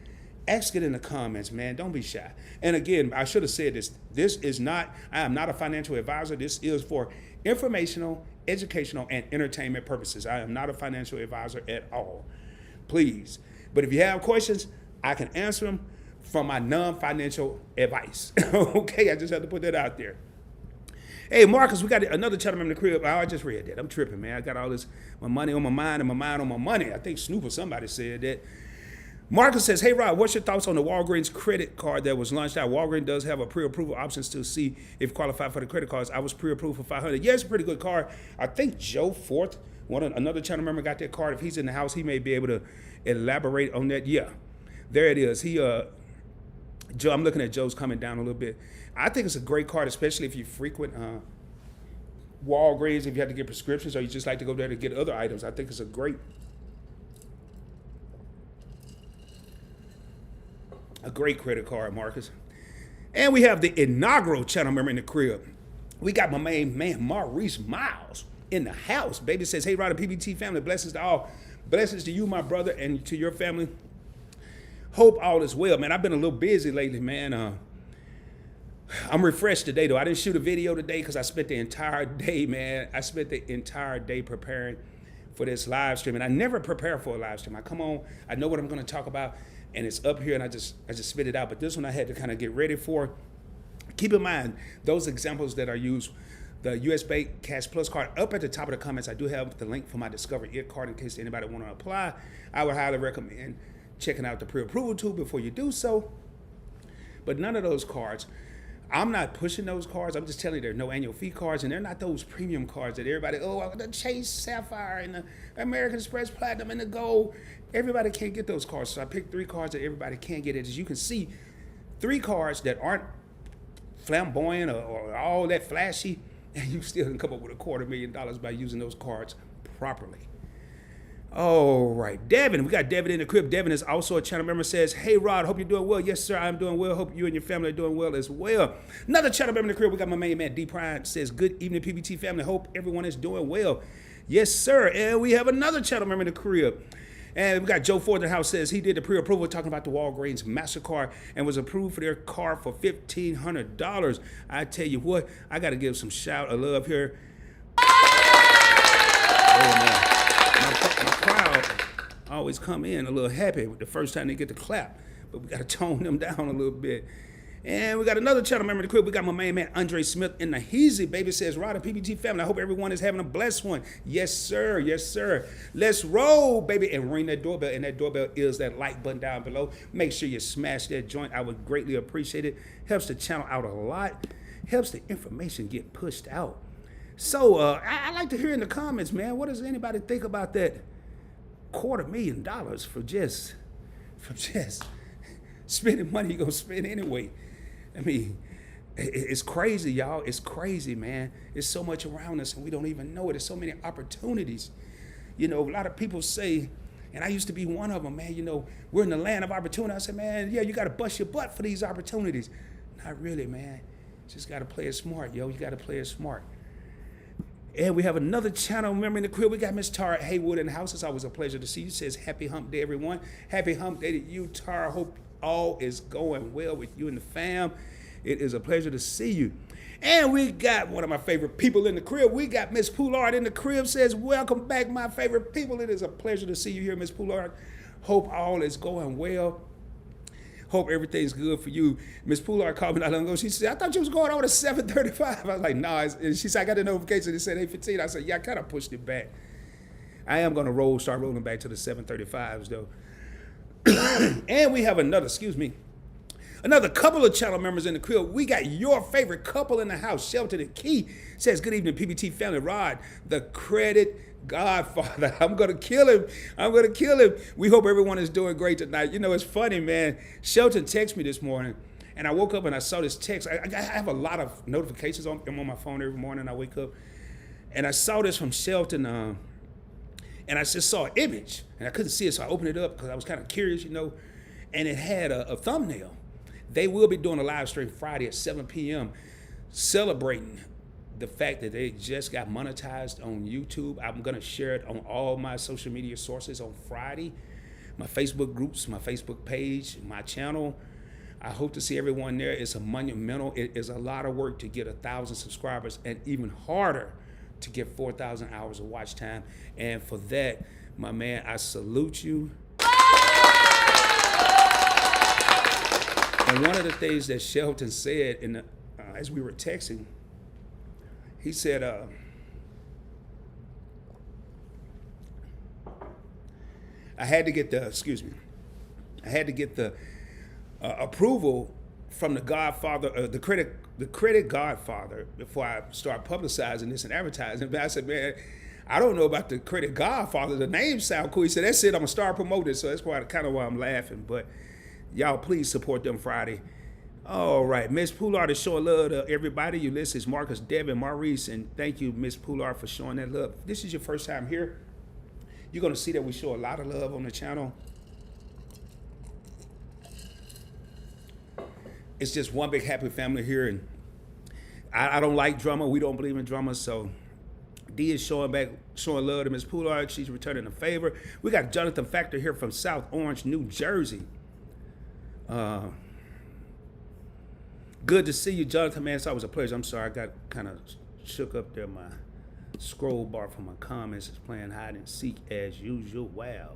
ask it in the comments, man. Don't be shy. And again, I should have said this. I am not a financial advisor. This is for informational, educational, and entertainment purposes. I am not a financial advisor at all. Please. But if you have questions, I can answer them from my non-financial advice. Okay, I just have to put that out there. Hey, Marcus, we got another channel member in the crib. Oh, I just read that. I'm tripping, man. I got all this, my money on my mind and my mind on my money. I think Snoop or somebody said that. Marcus says, hey, Rod, what's your thoughts on the Walgreens credit card that was launched out? Walgreens does have a pre-approval options to see if qualified for the credit cards. I was pre-approved for $500. Yeah, it's a pretty good card. I think Joe Forth, another channel member, got that card. If he's in the house, he may be able to elaborate on that. Yeah, there it is. Joe, I'm looking at Joe's coming down a little bit. I think it's a great card, especially if you frequent Walgreens, if you have to get prescriptions or you just like to go there to get other items. I think it's a great credit card, Marcus. And we have the inaugural channel member in the crib. We got my main man, Maurice Miles, in the house. Baby says, hey, Rod and PBT family, blessings to all. Blessings to you, my brother, and to your family. Hope all is well, man. I've been a little busy lately, man. I'm refreshed today, though. I didn't shoot a video today because I spent the entire day, man. I spent the entire day preparing for this live stream. And I never prepare for a live stream. I come on, I know what I'm going to talk about, and it's up here, and I just spit it out. But this one I had to kind of get ready for. Keep in mind, those examples that are used, the US Bank Cash Plus card, up at the top of the comments, I do have the link for my Discover It card in case anybody want to apply. I would highly recommend checking out the pre-approval tool before you do so. But none of those cards, I'm not pushing those cards. I'm just telling you they're no annual fee cards, and they're not those premium cards that everybody, oh, I want the Chase Sapphire and the American Express Platinum and the Gold. Everybody can't get those cards. So I picked 3 cards that everybody can get. As you can see, 3 cards that aren't flamboyant or all that flashy, and you still can come up with $250,000 by using those cards properly. All right, Devin, we got Devin in the crib. Devin is also a channel member, says, hey, Rod, hope you're doing well. Yes, sir, I'm doing well. Hope you and your family are doing well as well. Another channel member in the crib, we got my main man, 𝗕𝗓𝗏, says, good evening, PBT family. Hope everyone is doing well. Yes, sir. And we have another channel member in the crib. And we got Joe Ford in the house, says he did the pre-approval talking about the Walgreens MasterCard and was approved for their card for $1,500. I tell you what, I got to give some shout of love here. Oh, man. My crowd always come in a little happy the first time they get to clap, but we got to tone them down a little bit. And we got another channel member in the crib. We got my main man, Andre Smith in the 𝗕𝗧𝗎, baby, says, Rod and PBT family, I hope everyone is having a blessed one. Yes, sir. Yes, sir. Let's roll, baby, and ring that doorbell. And that doorbell is that like button down below. Make sure you smash that joint. I would greatly appreciate it. Helps the channel out a lot. Helps the information get pushed out. So I like to hear in the comments, man, what does anybody think about that $250,000 for just spending money you're going to spend anyway? I mean, it's crazy, y'all. It's crazy, man. There's so much around us, and we don't even know it. There's so many opportunities. You know, a lot of people say, and I used to be one of them, man, you know, we're in the land of opportunity. I said, man, yeah, you got to bust your butt for these opportunities. Not really, man. Just got to play it smart, yo. You got to play it smart. And we have another channel member in the crib. We got Miss Tara Haywood in the house. It's always a pleasure to see you. Says, happy hump day, everyone. Happy hump day to you, Tara. Hope all is going well with you and the fam. It is a pleasure to see you. And we got one of my favorite people in the crib. We got Miss Poulard in the crib. Says, welcome back, my favorite people. It is a pleasure to see you here, Miss Poulard. Hope all is going well. Hope everything's good for you. Miss Poulard called me not long ago. She said, I thought you was going on at 7:35. I was like, nah. And she said, I got the notification. It said 8:15. I said, yeah, I kind of pushed it back. I am going to start rolling back to the 7:35s, though. And we have another couple of channel members in the crib. We got your favorite couple in the house. Shelton and Key says, good evening, PBT family. Rod, the credit godfather. I'm going to kill him. I'm going to kill him. We hope everyone is doing great tonight. You know, it's funny, man. Shelton texted me this morning, and I woke up and I saw this text. I have a lot of notifications on my phone every morning. I wake up, and I saw this from Shelton, and I just saw an image, and I couldn't see it, so I opened it up because I was kind of curious, you know, and it had a thumbnail. They will be doing a live stream Friday at 7 p.m. celebrating the fact that they just got monetized on YouTube. I'm going to share it on all my social media sources on Friday, my Facebook groups, my Facebook page, my channel. I hope to see everyone there. It's a monumental. It is a lot of work to get 1,000 subscribers, and even harder to get 4,000 hours of watch time. And for that, my man, I salute you. And one of the things that Shelton said as we were texting, he said, I had to get the approval from the Godfather, the credit Godfather, before I start publicizing this and advertising. But I said, man, I don't know about the credit Godfather. The name sound cool. He said, that's it. I'm gonna start promoting. So that's kind of why I'm laughing. But y'all, please support them Friday. All right, Miss Poulard is showing love to everybody. Ulysses, Marcus, Devin, Maurice, and thank you, Miss Poulard, for showing that love. If this is your first time here, you're gonna see that we show a lot of love on the channel. It's just one big happy family here, and I don't like drama. We don't believe in drama, so D is showing love to Miss Poulard. She's returning a favor. We got Jonathan Factor here from South Orange, New Jersey. Good to see you, Jonathan, man. It's always a pleasure. I'm sorry, I got kind of shook up there. My scroll bar for my comments is playing hide and seek as usual. Wow.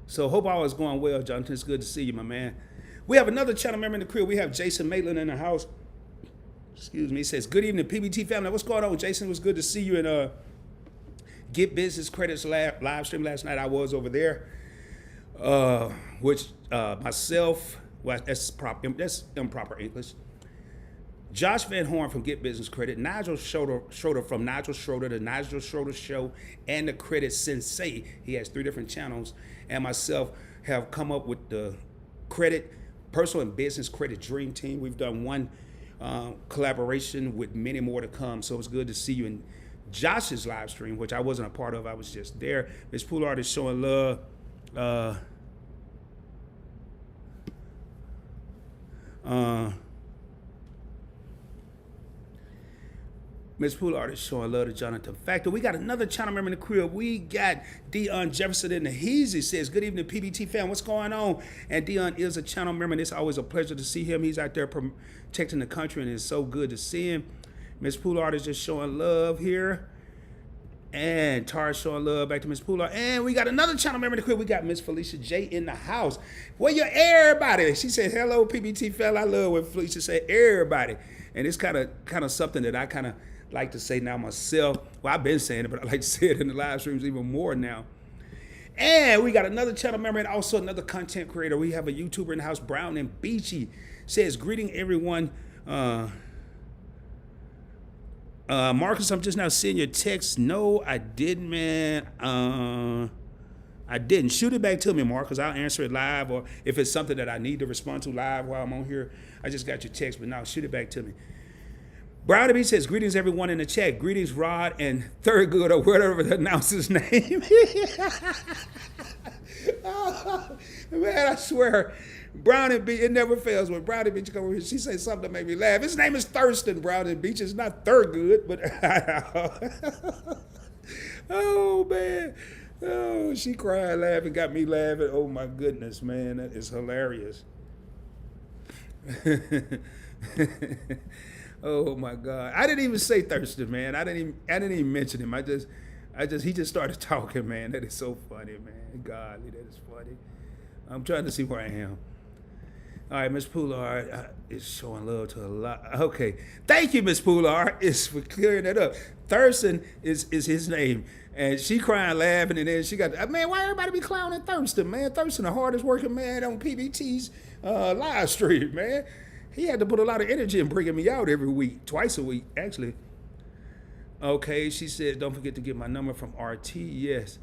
So hope all is going well, Jonathan. It's good to see you, my man. We have another channel member in the crib. We have Jason Maitland in the house. Excuse me. He says, good evening, PBT family. What's going on, Jason? It was good to see you in Get Business Credits live stream last night. I was over there. Myself, well, that's improper English. Josh Van Horn from Get Business Credit, Nigel Schroeder from Nigel Schroeder, the Nigel Schroeder Show, and the Credit Sensei. He has 3 different channels, and myself have come up with the credit, personal and business credit dream team. We've done one collaboration with many more to come. So it's good to see you in Josh's live stream, which I wasn't a part of. I was just there. Ms. Poulard is showing love. Ms. Poulard is showing love to Jonathan Factor. We got another channel member in the crib. We got 𝗕𝗓𝗧𝗪𝗓 in the 𝗕𝗧𝗧 says, good evening, PBT fam. What's going on? And 𝗕𝗓 is a channel member, and it's always a pleasure to see him. He's out there protecting the country, and it's so good to see him. Ms. Poulard is just showing love here. And Tara showing love back to Ms. Poulard. And we got another channel member in the crib. We got Miss Felicia J in the house. Where you everybody? She said, hello, PBT fella. I love when Felicia said everybody. And it's kind of something that I kind of like to say now myself. Well, I've been saying it, but I like to say it in the live streams even more now. And we got another channel member and also another content creator. We have a YouTuber in the house, Brown and Beachy. Says, greeting everyone. Marcus, I'm just now seeing your text. No, I didn't, man. I didn't. Shoot it back to me, Marcus. I'll answer it live, or if it's something that I need to respond to live while I'm on here. I just got your text, but now shoot it back to me. Brown B says, greetings everyone in the chat. Greetings, Rod and Thurgood, or whatever the announcer's name. Oh, man, I swear. Brownie Beach, it never fails when Brownie Beach come over here. She says something to make me laugh. His name is Thurston Brownie Beach. It's not Thurgood, but oh man. Oh, she cried laughing, got me laughing. Oh my goodness, man. That is hilarious. Oh my God. I didn't even say Thurston, man. I didn't even mention him. He just started talking, man. That is so funny, man. Golly, that is funny. I'm trying to see where I am. All right, Miss Poulard is showing love to a lot. Okay, thank you, Miss Poulard, for clearing that up. Thurston is his name, and she crying, laughing, and then she got, man, why everybody be clowning Thurston, man? Thurston, the hardest working man on PBT's live stream, man. He had to put a lot of energy in bringing me out every week, twice a week, actually. Okay, she said, don't forget to get my number from RT. Yes.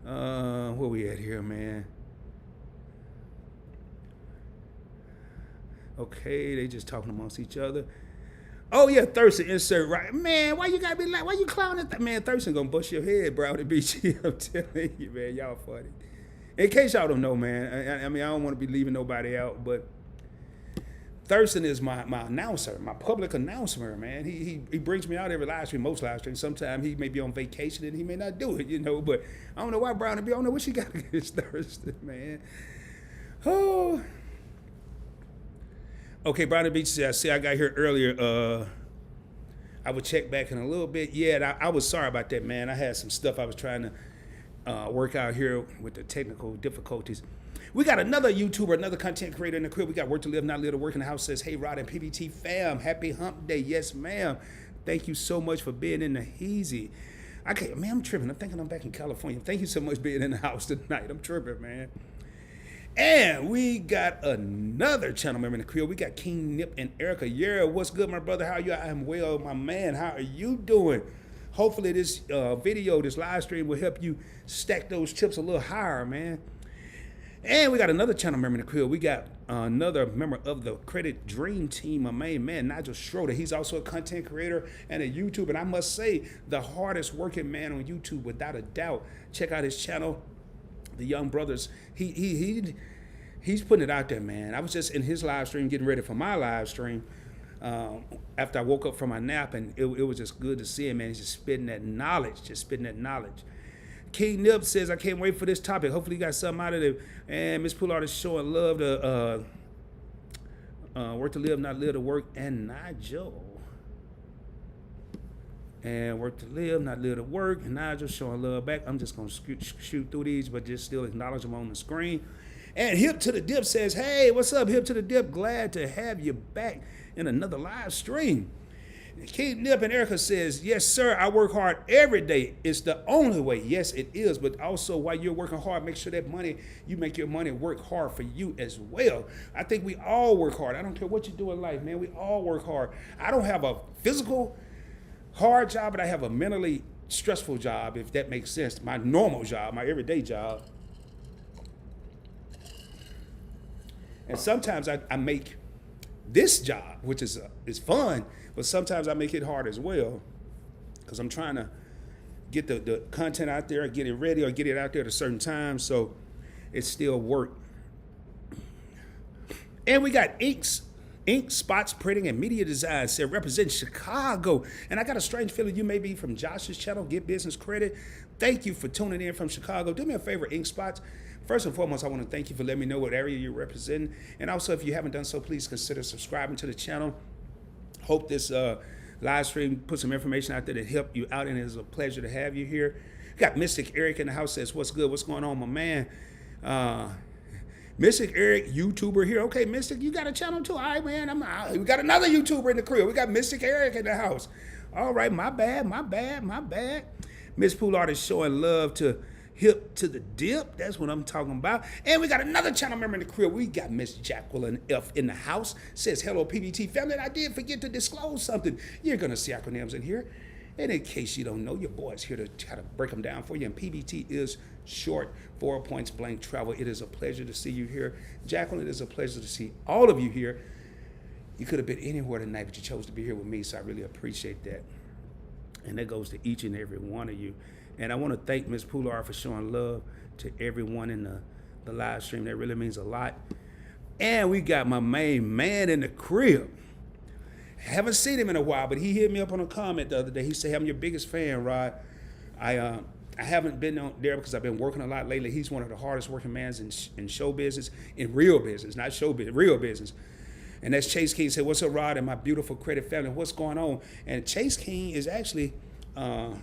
Where we at here, man? Okay, they just talking amongst each other. Oh yeah, Thurston insert right. Man, why you gotta be like, why you clowning? Man, Thurston gonna bust your head, bro. To beat you. I'm telling you, man, y'all funny. In case y'all don't know, man, I mean, I don't want to be leaving nobody out, but Thurston is my announcer, my public announcer, man. He brings me out every live stream, most live streams. Sometimes he may be on vacation and he may not do it, you know. But I don't know why Brown and B. I don't know what she got against Thurston, man. Oh. Okay, Brown Beach said, I got here earlier. I would check back in a little bit. Yeah, I was sorry about that, man. I had some stuff I was trying to work out here with the technical difficulties. We got another YouTuber, another content creator in the crib. We got Work to Live, Not Live to Work in the house. Says, hey, Rod and PBT fam, happy hump day. Yes, ma'am. Thank you so much for being in the 𝗕𝗧𝗧. Okay, man, I'm tripping. I'm thinking I'm back in California. Thank you so much for being in the house tonight. I'm tripping, man. And we got another channel member in the crib. We got King Nip and Erica. Yeah, what's good, my brother? How are you? I am well, my man. How are you doing? Hopefully this video, this live stream will help you stack those chips a little higher, man. And we got another channel member in the crib. We got another member of the Credit Dream Team, my main man, Nigel Schroeder. He's also a content creator and a YouTuber. And I must say, the hardest working man on YouTube, without a doubt. Check out his channel. The Young Brothers, he's putting it out there, man. I was just in his live stream getting ready for my live stream after I woke up from my nap, and it was just good to see him, man. He's just spitting that knowledge, King Nip says, I can't wait for this topic. Hopefully you got something out of it. And Miss Poulard is showing love to Work to Live, Not Live to Work, and Nigel. And Work to Live, Not Live to Work, and Nigel showing love back. I'm just going to shoot through these, but just still acknowledge them on the screen. And Hip to the Dip says, hey, what's up, Hip to the Dip? Glad to have you back in another live stream. Keith Nip and Erica says, yes, sir, I work hard every day. It's the only way. Yes, it is. But also, while you're working hard, make sure that you make your money work hard for you as well. I think we all work hard. I don't care what you do in life, man. We all work hard. I don't have a physical hard job, but I have a mentally stressful job, if that makes sense. My normal job, my everyday job. And sometimes I make this job, which is fun, but sometimes I make it hard as well because I'm trying to get the content out there, get it ready, or get it out there at a certain time, so it's still work. And we got ink spots printing and media design said represent Chicago. And I got a strange feeling you may be from Josh's channel, Get Business Credit. Thank you for tuning in from Chicago. Do me a favor, ink spots. First and foremost, I want to thank you for letting me know what area you're representing. And also, if you haven't done so, please consider subscribing to the channel. Hope this live stream put some information out there that help you out, and it is a pleasure to have you here. Got Mystic Eric in the house, says, what's good? What's going on, my man? Mystic Eric, YouTuber here. Okay, Mystic, you got a channel too? All right, man. We got another YouTuber in the crib. We got Mystic Eric in the house. All right, my bad. Miss Poolard is showing love to Hip to the Dip. That's what I'm talking about. And we got another channel member in the crib. We got Miss Jacqueline F in the house. Says, hello, PBT family. I did forget to disclose something. You're going to see acronyms in here. And in case you don't know, your boy's here to try to break them down for you. And PBT is short for Points Blank Travel. It is a pleasure to see you here. Jacqueline, it is a pleasure to see all of you here. You could have been anywhere tonight, but you chose to be here with me, so I really appreciate that. And that goes to each and every one of you. And I want to thank Ms. Poolard for showing love to everyone in the live stream. That really means a lot. And we got my main man in the crib. Haven't seen him in a while, but he hit me up on a comment the other day. He said, I'm your biggest fan, Rod. I haven't been on there because I've been working a lot lately. He's one of the hardest working mans in show business, in real business, not show business, real business. And that's Chase King. Said, what's up, Rod, and my beautiful credit family? What's going on? And Chase King is actually probably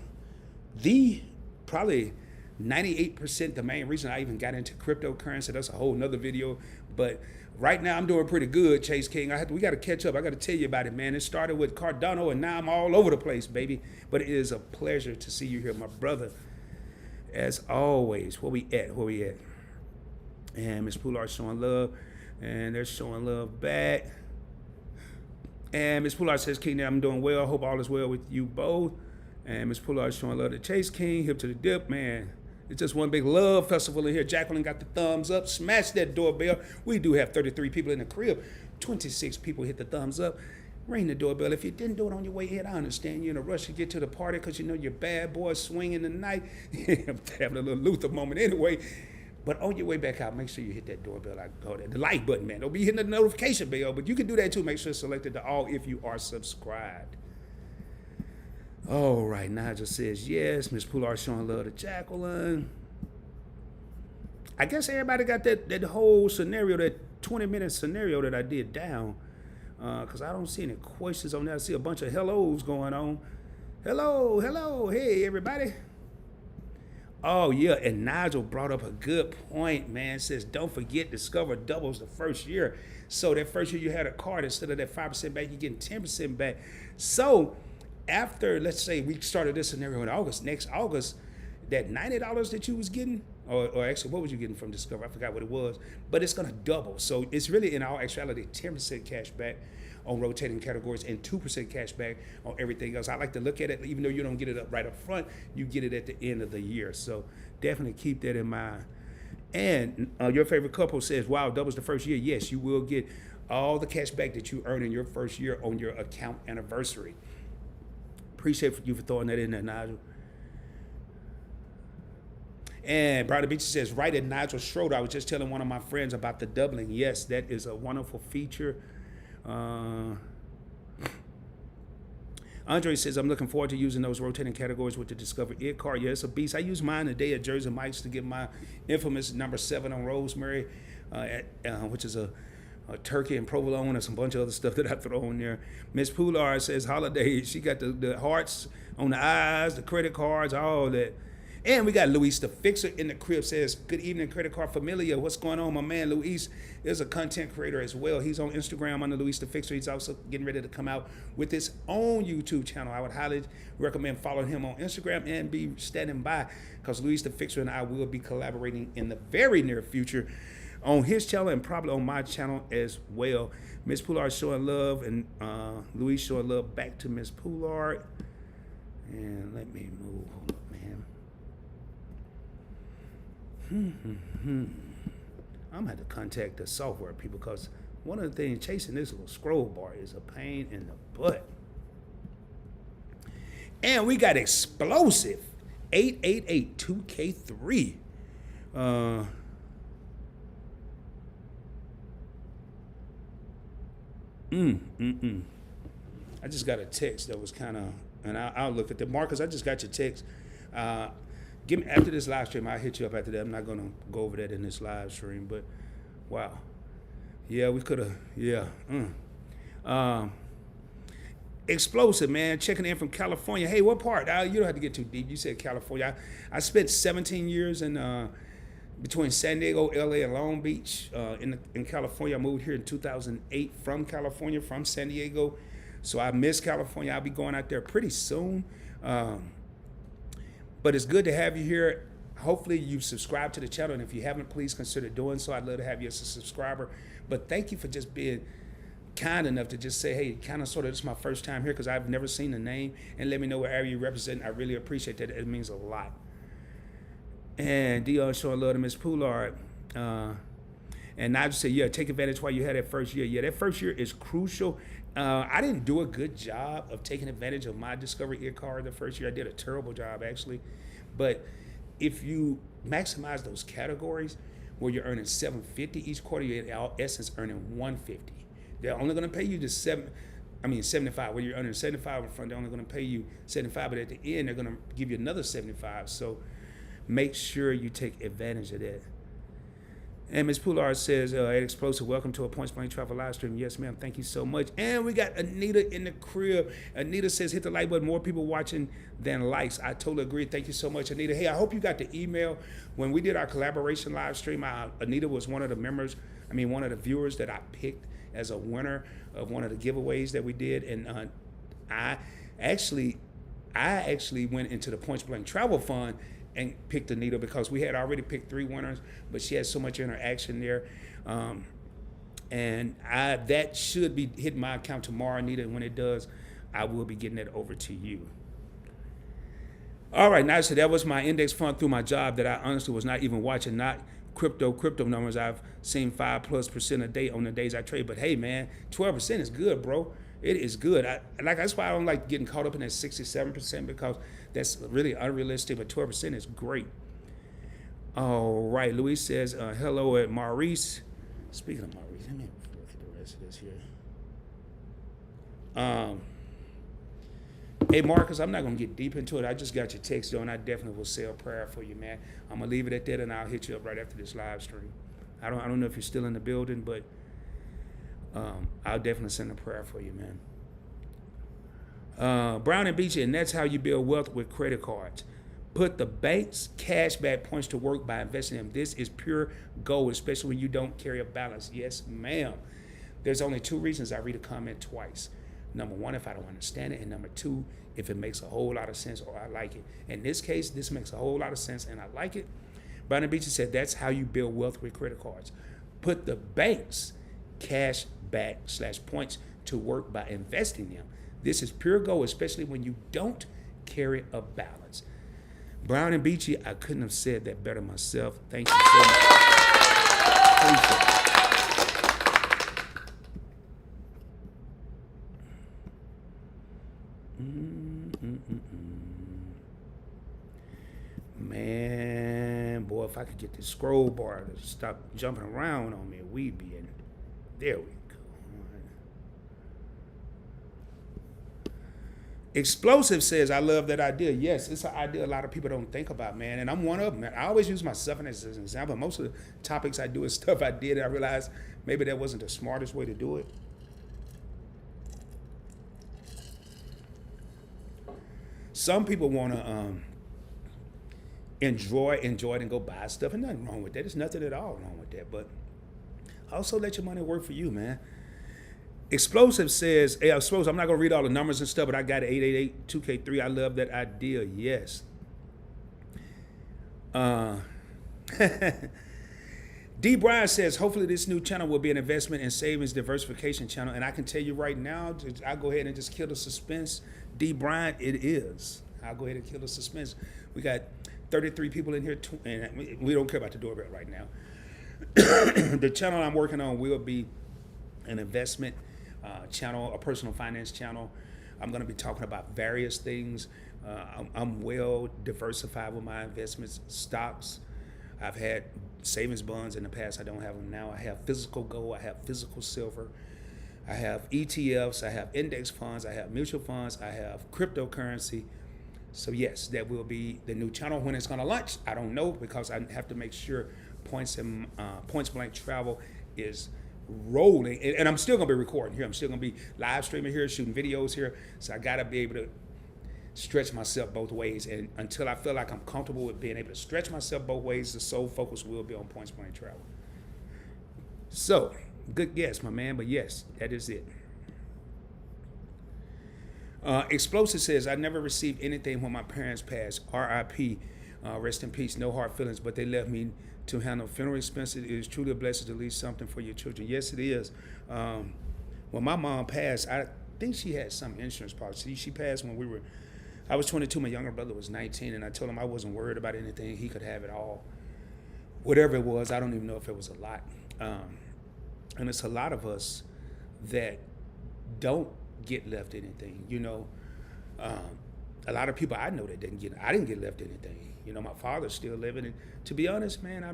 98% the main reason I even got into cryptocurrency. That's a whole nother video. But right now I'm doing pretty good, Chase King. We got to catch up. I got to tell you about it, man. It started with Cardano, and now I'm all over the place, baby. But it is a pleasure to see you here, my brother. As always, where we at? And Miss Poolard showing love, and they're showing love back. And Miss Poolard says, King, I'm doing well. Hope all is well with you both. And Miss Poolard showing love to Chase King, Hip to the Dip, man. It's just one big love festival in here. Jacqueline got the thumbs up. Smash that doorbell. We do have 33 people in the crib. 26 people hit the thumbs up. Ring the doorbell. If you didn't do it on your way in, I understand you're in a rush to get to the party because you know your bad boy swinging the night. I'm having a little Luther moment anyway. But on your way back out, make sure you hit that doorbell. The like button, man. Don't be hitting the notification bell, but you can do that too. Make sure it's selected to all if you are subscribed. All right, Nigel says yes. Miss Poolard showing love to Jacqueline. I guess everybody got that whole scenario, that 20-minute scenario that I did down. Because I don't see any questions on that. I see a bunch of hellos going on. Hello, hey, everybody. Oh, yeah, and Nigel brought up a good point, man. Says, don't forget, Discover doubles the first year. So that first year you had a card, instead of that 5% back, you're getting 10% back. So after, let's say we started this scenario in August, next August, that $90 that you was getting, or actually what was you getting from Discover? I forgot what it was, but it's going to double. So it's really, in all actuality, 10% cash back on rotating categories and 2% cash back on everything else. I like to look at it, even though you don't get it up right up front, you get it at the end of the year. So definitely keep that in mind. And your favorite couple says, wow, doubles the first year. Yes, you will get all the cash back that you earn in your first year on your account anniversary. Appreciate you for throwing that in there, Nigel. And Brother Beach says, right at Nigel Schroeder, I was just telling one of my friends about the doubling. Yes, that is a wonderful feature. Andre says, I'm looking forward to using those rotating categories with the Discover It card. Yeah, it's a beast. I used mine today at Jersey Mike's to get my infamous number 7 on Rosemary, which is a turkey and provolone and some bunch of other stuff that I throw in there. Miss Poolard says, holidays. She got the hearts on the eyes, the credit cards, all that. And we got Luis the Fixer in the crib, says, good evening, credit card familia. What's going on? My man Luis is a content creator as well. He's on Instagram under Luis the Fixer. He's also getting ready to come out with his own YouTube channel. I would highly recommend following him on Instagram and be standing by, because Luis the Fixer and I will be collaborating in the very near future on his channel and probably on my channel as well. Miss Poulard showing love, and Luis showing love back to Miss Poulard. And let me move. Hold up, man. I'm gonna have to contact the software people, because one of the things chasing this little scroll bar is a pain in the butt. And we got explosive 888-2K3. I just got a text that was kind of, and I'll look at the Marcus. I just got your text. Give me after this live stream. I'll hit you up after that. I'm not gonna go over that in this live stream, but wow, yeah, we could have, yeah. Explosive, man, checking in from California. Hey, what part? You don't have to get too deep. You said California. I spent 17 years in between San Diego, LA, and Long Beach in California. I moved here in 2008 from California, from San Diego. So I miss California. I'll be going out there pretty soon. But it's good to have you here. Hopefully you subscribe to the channel, and if you haven't, please consider doing so. I'd love to have you as a subscriber. But thank you for just being kind enough to just say, hey, kind of sort of, this is my first time here because I've never seen the name, and let me know what area you represent. I really appreciate that. It means a lot. And Dion showing love to Miss Poulard. And I just say, yeah, take advantage while you had that first year. Yeah, that first year is crucial. I didn't do a good job of taking advantage of my Discovery Ear Card the first year. I did a terrible job, actually. But if you maximize those categories where you're earning $750 each quarter, you're in essence earning $150. They're only going to pay you $75. When you're earning $75 in front, they're only going to pay you $75, but at the end, they're going to give you another $75. So make sure you take advantage of that. And Ms. Poulard says, at Explosive, welcome to a Points Blank Travel live stream. Yes, ma'am. Thank you so much. And we got Anita in the crib. Anita says, hit the like button. More people watching than likes. I totally agree. Thank you so much, Anita. Hey, I hope you got the email. When we did our collaboration live stream, Anita was one of the one of the viewers that I picked as a winner of one of the giveaways that we did. And I actually went into the Points Blank Travel Fund and picked Anita because we had already picked 3 winners, but she had so much interaction there. And that should be hitting my account tomorrow, Anita, and when it does, I will be getting that over to you. All right, now, so that was my index fund through my job that I honestly was not even watching, not crypto numbers. I've seen 5+% a day on the days I trade, but hey, man, 12% is good, bro. It is good. That's why I don't like getting caught up in that 67% because that's really unrealistic, but 12% is great. All right, Luis says, hello at Maurice. Speaking of Maurice, let me look at the rest of this here. Hey, Marcus, I'm not going to get deep into it. I just got your text, though, and I definitely will say a prayer for you, man. I'm going to leave it at that, and I'll hit you up right after this live stream. I don't know if you're still in the building, but I'll definitely send a prayer for you, man. Brown and Beachy, and that's how you build wealth with credit cards. Put the bank's cashback points to work by investing in them. This is pure gold, especially when you don't carry a balance. Yes, ma'am. There's only 2 reasons I read a comment twice. Number 1, if I don't understand it, and number 2, if it makes a whole lot of sense or I like it. In this case, this makes a whole lot of sense and I like it. Brown and Beachy said that's how you build wealth with credit cards. Put the bank's cashback/points to work by investing them. This is pure gold, especially when you don't carry a balance. Brown and Beachy, I couldn't have said that better myself. Thank you so much. Appreciate it. Man, boy, if I could get this scroll bar to stop jumping around on me, we'd be in. There we go. Explosive says, I love that idea. Yes, it's an idea a lot of people don't think about, man. And I'm one of them. Man. I always use myself as an example. Most of the topics I do is stuff I did, and I realized maybe that wasn't the smartest way to do it. Some people want to enjoy it and go buy stuff. And nothing wrong with that. There's nothing at all wrong with that. But also let your money work for you, man. Explosive says, hey, Explosive, I'm not going to read all the numbers and stuff, but I got 888-2K3. I love that idea. Yes. D. Bryan says, hopefully this new channel will be an investment and savings diversification channel. And I can tell you right now, I'll go ahead and just kill the suspense. D. Bryan, it is. I'll go ahead and kill the suspense. We got 33 people in here, and we don't care about the doorbell right now. The channel I'm working on will be an investment channel, a personal finance channel. I'm going to be talking about various things. I'm well diversified with my investments, stocks. I've had savings bonds in the past. I don't have them now. I have physical gold. I have physical silver. I have ETFs. I have index funds. I have mutual funds. I have cryptocurrency. So yes, that will be the new channel. When it's going to launch, I don't know, because I have to make sure Points Blank Travel is rolling. And I'm still going to be recording here. I'm still going to be live streaming here, shooting videos here. So I got to be able to stretch myself both ways. And until I feel like I'm comfortable with being able to stretch myself both ways, the sole focus will be on Points Blank Travel. So, good guess, my man. But yes, that is it. Explosive says, I never received anything when my parents passed. R.I.P. Rest in peace. No hard feelings, but they left me to handle funeral expenses. It is truly a blessing to leave something for your children. Yes, it is. When my mom passed, I think she had some insurance policy. She passed when I was 22, my younger brother was 19, and I told him I wasn't worried about anything. He could have it all. Whatever it was, I don't even know if it was a lot. And it's a lot of us that don't get left anything, you know. A lot of people I know that I didn't get left anything. You know, my father's still living, and to be honest, man,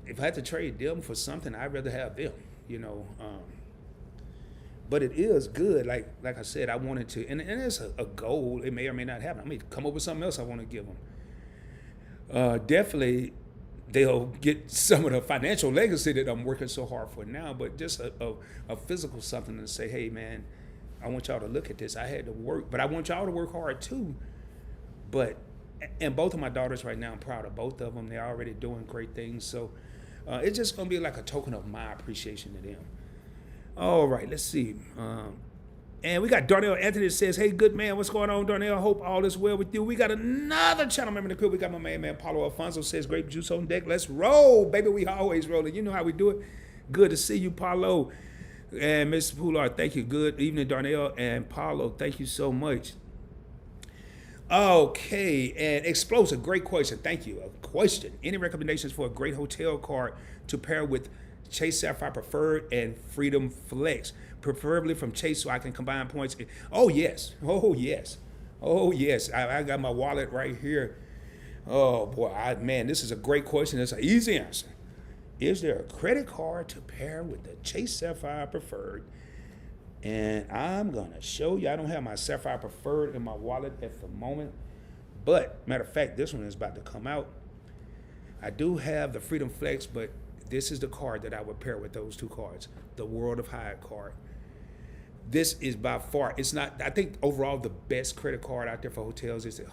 if I had to trade them for something, I'd rather have them, you know. But it is good, like I said, I wanted to, and it's a goal. It may or may not happen. I may come up with something else I want to give them. Definitely, they'll get some of the financial legacy that I'm working so hard for now, but just a physical something to say, hey, man, I want y'all to look at this. I had to work, but I want y'all to work hard too. And both of my daughters right now, I'm proud of both of them. They're already doing great things. So it's just going to be like a token of my appreciation to them. All right, let's see. And we got Darnell Anthony that says, hey, good man, what's going on, Darnell? Hope all is well with you. We got another channel member in the crew. We got my man, Paulo Alfonso says, grape juice on deck. Let's roll, baby. We always rolling. You know how we do it. Good to see you, Paulo. And Mr. Poulard, thank you. Good evening, Darnell and Paulo. Thank you so much. Okay, and Explosive, great question. Thank you. A question. Any recommendations for a great hotel card to pair with Chase Sapphire Preferred and Freedom Flex, preferably from Chase, so I can combine points? Oh, yes. Oh, yes. Oh, yes. I got my wallet right here. Oh, boy. Man, this is a great question. It's an easy answer. Is there a credit card to pair with the Chase Sapphire Preferred? And I'm going to show you. I don't have my Sapphire Preferred in my wallet at the moment. But, matter of fact, this one is about to come out. I do have the Freedom Flex, but this is the card that I would pair with those two cards. The World of Hyatt card. This is by far, it's not, I think overall the best credit card out there for hotels is the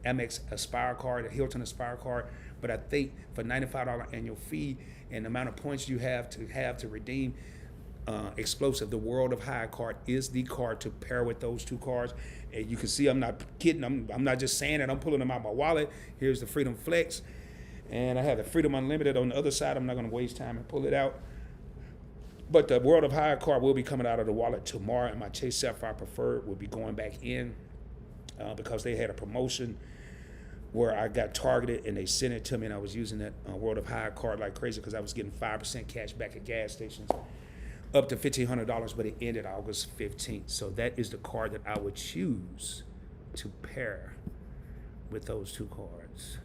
Amex Aspire card, the Hilton Aspire card. But I think for $95 annual fee and the amount of points you have to redeem, Explosive, the World of Hyatt card is the card to pair with those two cards. And you can see I'm not kidding. I'm not just saying it. I'm pulling them out of my wallet. Here's the Freedom Flex. And I have the Freedom Unlimited on the other side. I'm not going to waste time and pull it out. But the World of Hyatt card will be coming out of the wallet tomorrow. And my Chase Sapphire Preferred will be going back in because they had a promotion where I got targeted and they sent it to me. And I was using that World of Hyatt card like crazy because I was getting 5% cash back at gas stations. Up to $1,500, but it ended August 15th. So that is the card that I would choose to pair with those two cards.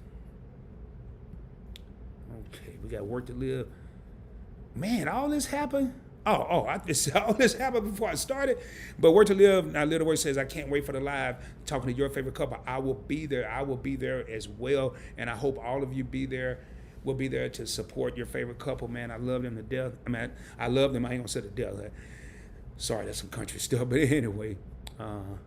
Okay, we got Work to Live. Man, all this happened? All this happened before I started. But Work to Live, now Little Word says, I can't wait for the live talking to your favorite couple. I will be there. I will be there as well. And I hope all of you be there. We'll be there to support your favorite couple, man. I love them to death. I mean, I love them. I ain't gonna say to death. Sorry, that's some country stuff. But anyway, and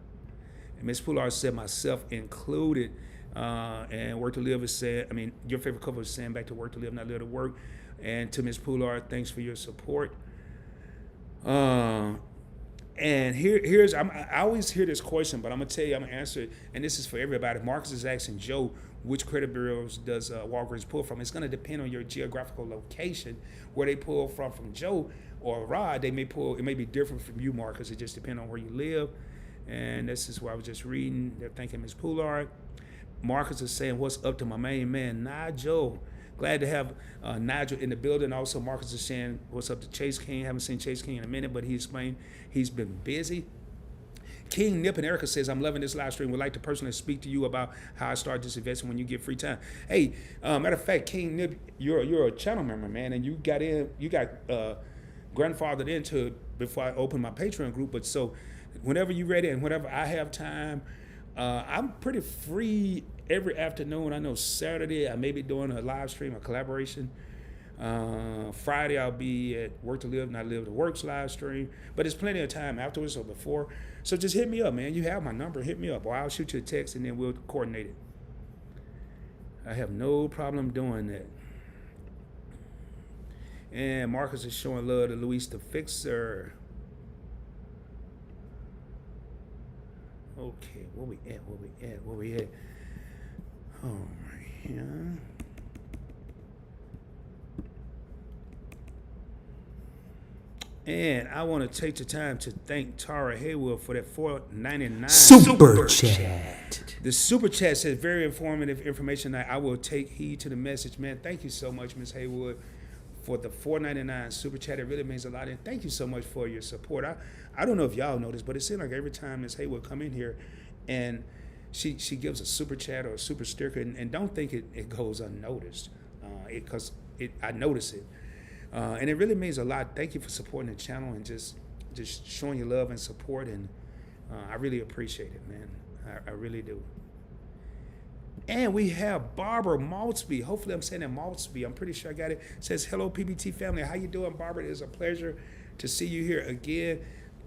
Ms. Poulard said, myself included. And Work to Live is saying, your favorite couple is saying back to Work to Live, not live to work. And to Ms. Poulard, thanks for your support. And I always hear this question, but I'm gonna tell you, I'm gonna answer it, and this is for everybody. Marcus is asking Joe, which credit bureaus does Walgreens pull from? It's gonna depend on your geographical location, where they pull from Joe or Rod. It may be different from you, Marcus. It just depends on where you live. And this is where I was just reading. They're thanking Ms. Poulard. Marcus is saying, what's up to my main man, Nigel? Glad to have Nigel in the building. Also, Marcus is saying, what's up to Chase King? Haven't seen Chase King in a minute, but he explained he's been busy. King Nip and Erica says, I'm loving this live stream. Would like to personally speak to you about how I start this investment when you get free time. Hey, matter of fact, King Nip, you're a channel member, man, and you got grandfathered into it before I opened my Patreon group. But so whenever you're ready and whenever I have time, I'm pretty free every afternoon. I know Saturday I may be doing a live stream, a collaboration. Friday I'll be at Work to Live, Not Live to Work's live stream. But there's plenty of time afterwards or before. So just hit me up, man. You have my number. Hit me up, or I'll shoot you a text and then we'll coordinate it. I have no problem doing that. And Marcus is showing love to Louise the Fixer. Okay, where we at? Oh, right here. And I want to take the time to thank Tara Haywood for that $4.99 super chat. The super chat says very informative information. I will take heed to the message, man. Thank you so much, Ms. Haywood, for the $4.99 super chat. It really means a lot. And thank you so much for your support. I don't know if y'all know this, but it seems like every time Ms. Haywood come in here and she gives a super chat or a super sticker, and don't think it goes unnoticed, because I notice it. And it really means a lot. Thank you for supporting the channel and just showing your love and support. And I really appreciate it, man. I really do. And we have Barbara Maltzby. Hopefully I'm saying that Maltzby. I'm pretty sure I got it. It says, hello, PBT family. How you doing, Barbara? It is a pleasure to see you here again.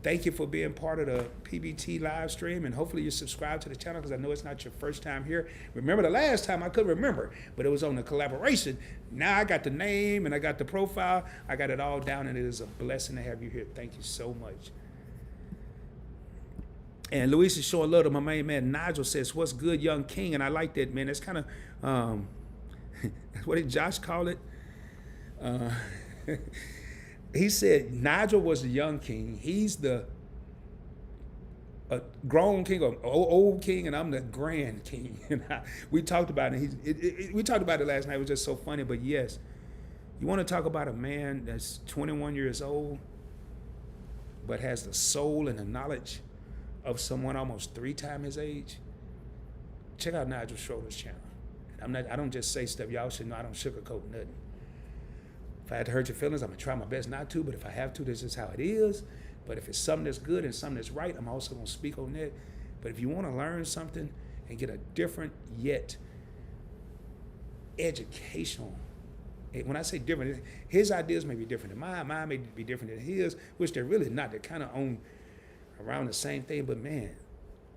Thank you for being part of the PBT live stream, and hopefully you subscribe to the channel, because I know it's not your first time here. Remember the last time I couldn't remember, but it was on the collaboration. Now I got the name and I got the profile. I got it all down, and it is a blessing to have you here. Thank you so much. And Luis is showing love to my main man. Nigel says, what's good, young king? And I like that, man. That's kind of, what did Josh call it? He said Nigel was the young king. He's the grown king or old king, and I'm the grand king. And we talked about it. We talked about it last night. It was just so funny. But yes, you want to talk about a man that's 21 years old, but has the soul and the knowledge of someone almost 3 times his age? Check out Nigel Schroeder's channel. I don't just say stuff. Y'all should know I don't sugarcoat nothing. If I had to hurt your feelings, I'm going to try my best not to, but if I have to, this is how it is. But if it's something that's good and something that's right, I'm also going to speak on that. But if you want to learn something and get a different yet educational, when I say different, his ideas may be different than mine may be different than his, which they're really not. They're kind of on around the same thing, but man,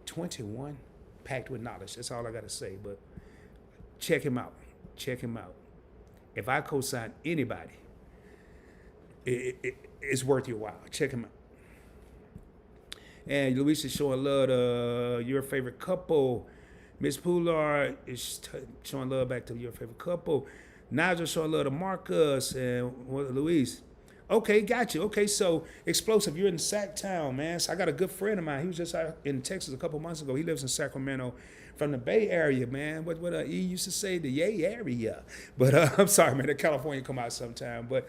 21, packed with knowledge. That's all I got to say. But check him out. Check him out. If I co-sign anybody, it's worth your while. Check him out. And Luis is showing love to your favorite couple. Miss Poulard is showing love back to your favorite couple. Nigel showing love to Marcus and Luis. Okay, got you. Okay, so Explosive, you're in Sacktown, man. So I got a good friend of mine. He was just out in Texas a couple months ago. He lives in Sacramento, from the Bay Area, man. What E used to say, the Yay area. But I'm sorry, man. The California come out sometime. But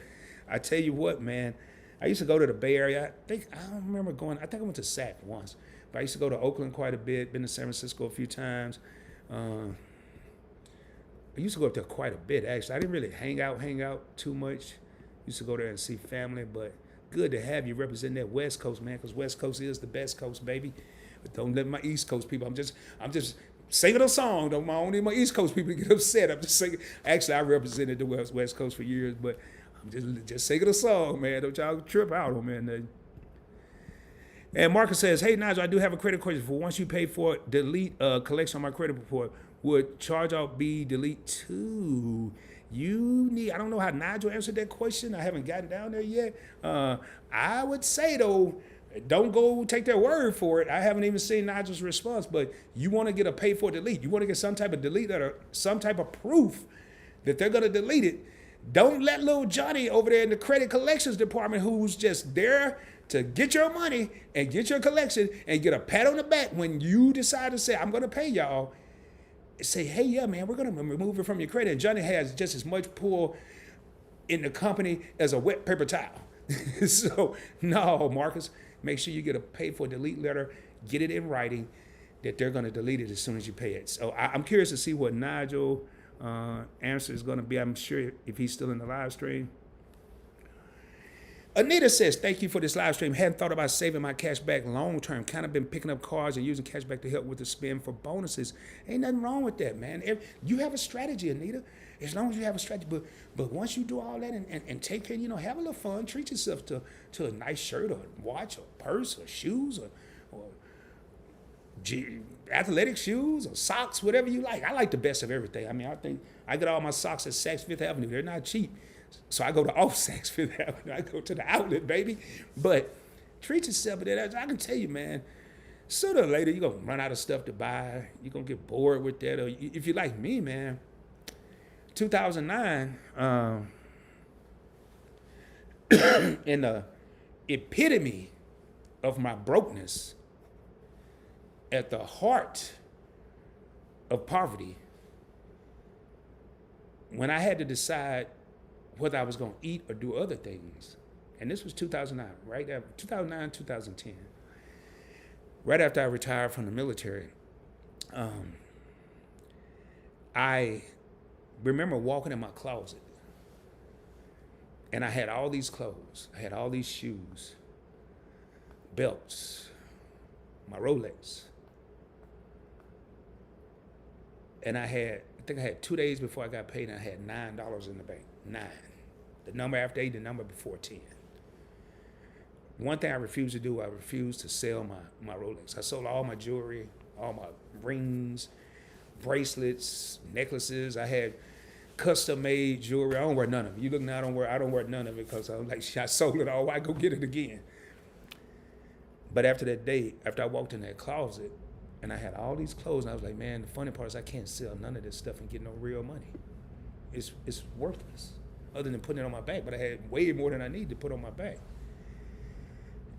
I tell you what, man. I used to go to the Bay Area. I don't remember going. I think I went to Sac once. But I used to go to Oakland quite a bit. Been to San Francisco a few times. I used to go up there quite a bit, actually. I didn't really hang out too much. Used to go there and see family, but good to have you represent that West Coast, man, because West Coast is the best coast, baby. But don't let my East Coast people, I'm just singing a song. Don't want my East Coast people to get upset. I'm just singing. Actually, I represented the West Coast for years, but I'm just singing a song, man. Don't y'all trip out on me. And Marcus says, hey, Nigel, I do have a credit question. For once you pay for it, delete collection on my credit report. would charge off be delete too? I don't know how Nigel answered that question. I haven't gotten down there yet. I would say though, don't go take their word for it. I haven't even seen Nigel's response, but you want to get a pay for delete. You want to get some type of delete letter, some type of proof that they're going to delete it. Don't let little Johnny over there in the credit collections department, who's just there to get your money and get your collection and get a pat on the back when you decide to say, I'm going to pay y'all. Say, hey, yeah, man, we're going to remove it from your credit. And Johnny has just as much pull in the company as a wet paper towel. So, no, Marcus, make sure you get a pay for delete letter, get it in writing that they're going to delete it as soon as you pay it. So I'm curious to see what Nigel answer is going to be. I'm sure if he's still in the live stream. Anita says, thank you for this live stream. Hadn't thought about saving my cash back long term. Kind of been picking up cards and using cash back to help with the spend for bonuses. Ain't nothing wrong with that, man. You have a strategy, Anita. As long as you have a strategy. But once you do all that and take care, have a little fun, treat yourself to a nice shirt or watch or purse or shoes or athletic shoes or socks, whatever you like. I like the best of everything. I mean, I think I get all my socks at Saks Fifth Avenue. They're not cheap. So I go to off Saks Fifth Avenue. I go to the outlet, baby. But treat yourself. I can tell you, man, sooner or later, you're going to run out of stuff to buy. You're going to get bored with that. Or if you're like me, man, 2009, in the epitome of my brokenness, at the heart of poverty, when I had to decide whether I was going to eat or do other things, and this was 2009, right after 2009, 2010, right after I retired from the military, I remember walking in my closet, and I had all these clothes, I had all these shoes, belts, my Rolex, and I think I had 2 days before I got paid, and I had $9 in the bank. 9. The number after 8, the number before 10. One thing I refused to do, I refused to sell my Rolex. I sold all my jewelry, all my rings, bracelets, necklaces. I had custom-made jewelry. I don't wear none of it. You look now, I don't wear none of it because I'm like, I sold it all. Why go get it again? But after that day, after I walked in that closet, and I had all these clothes, and I was like, man, the funny part is I can't sell none of this stuff and get no real money. It's worthless, other than putting it on my back. But I had way more than I need to put on my back.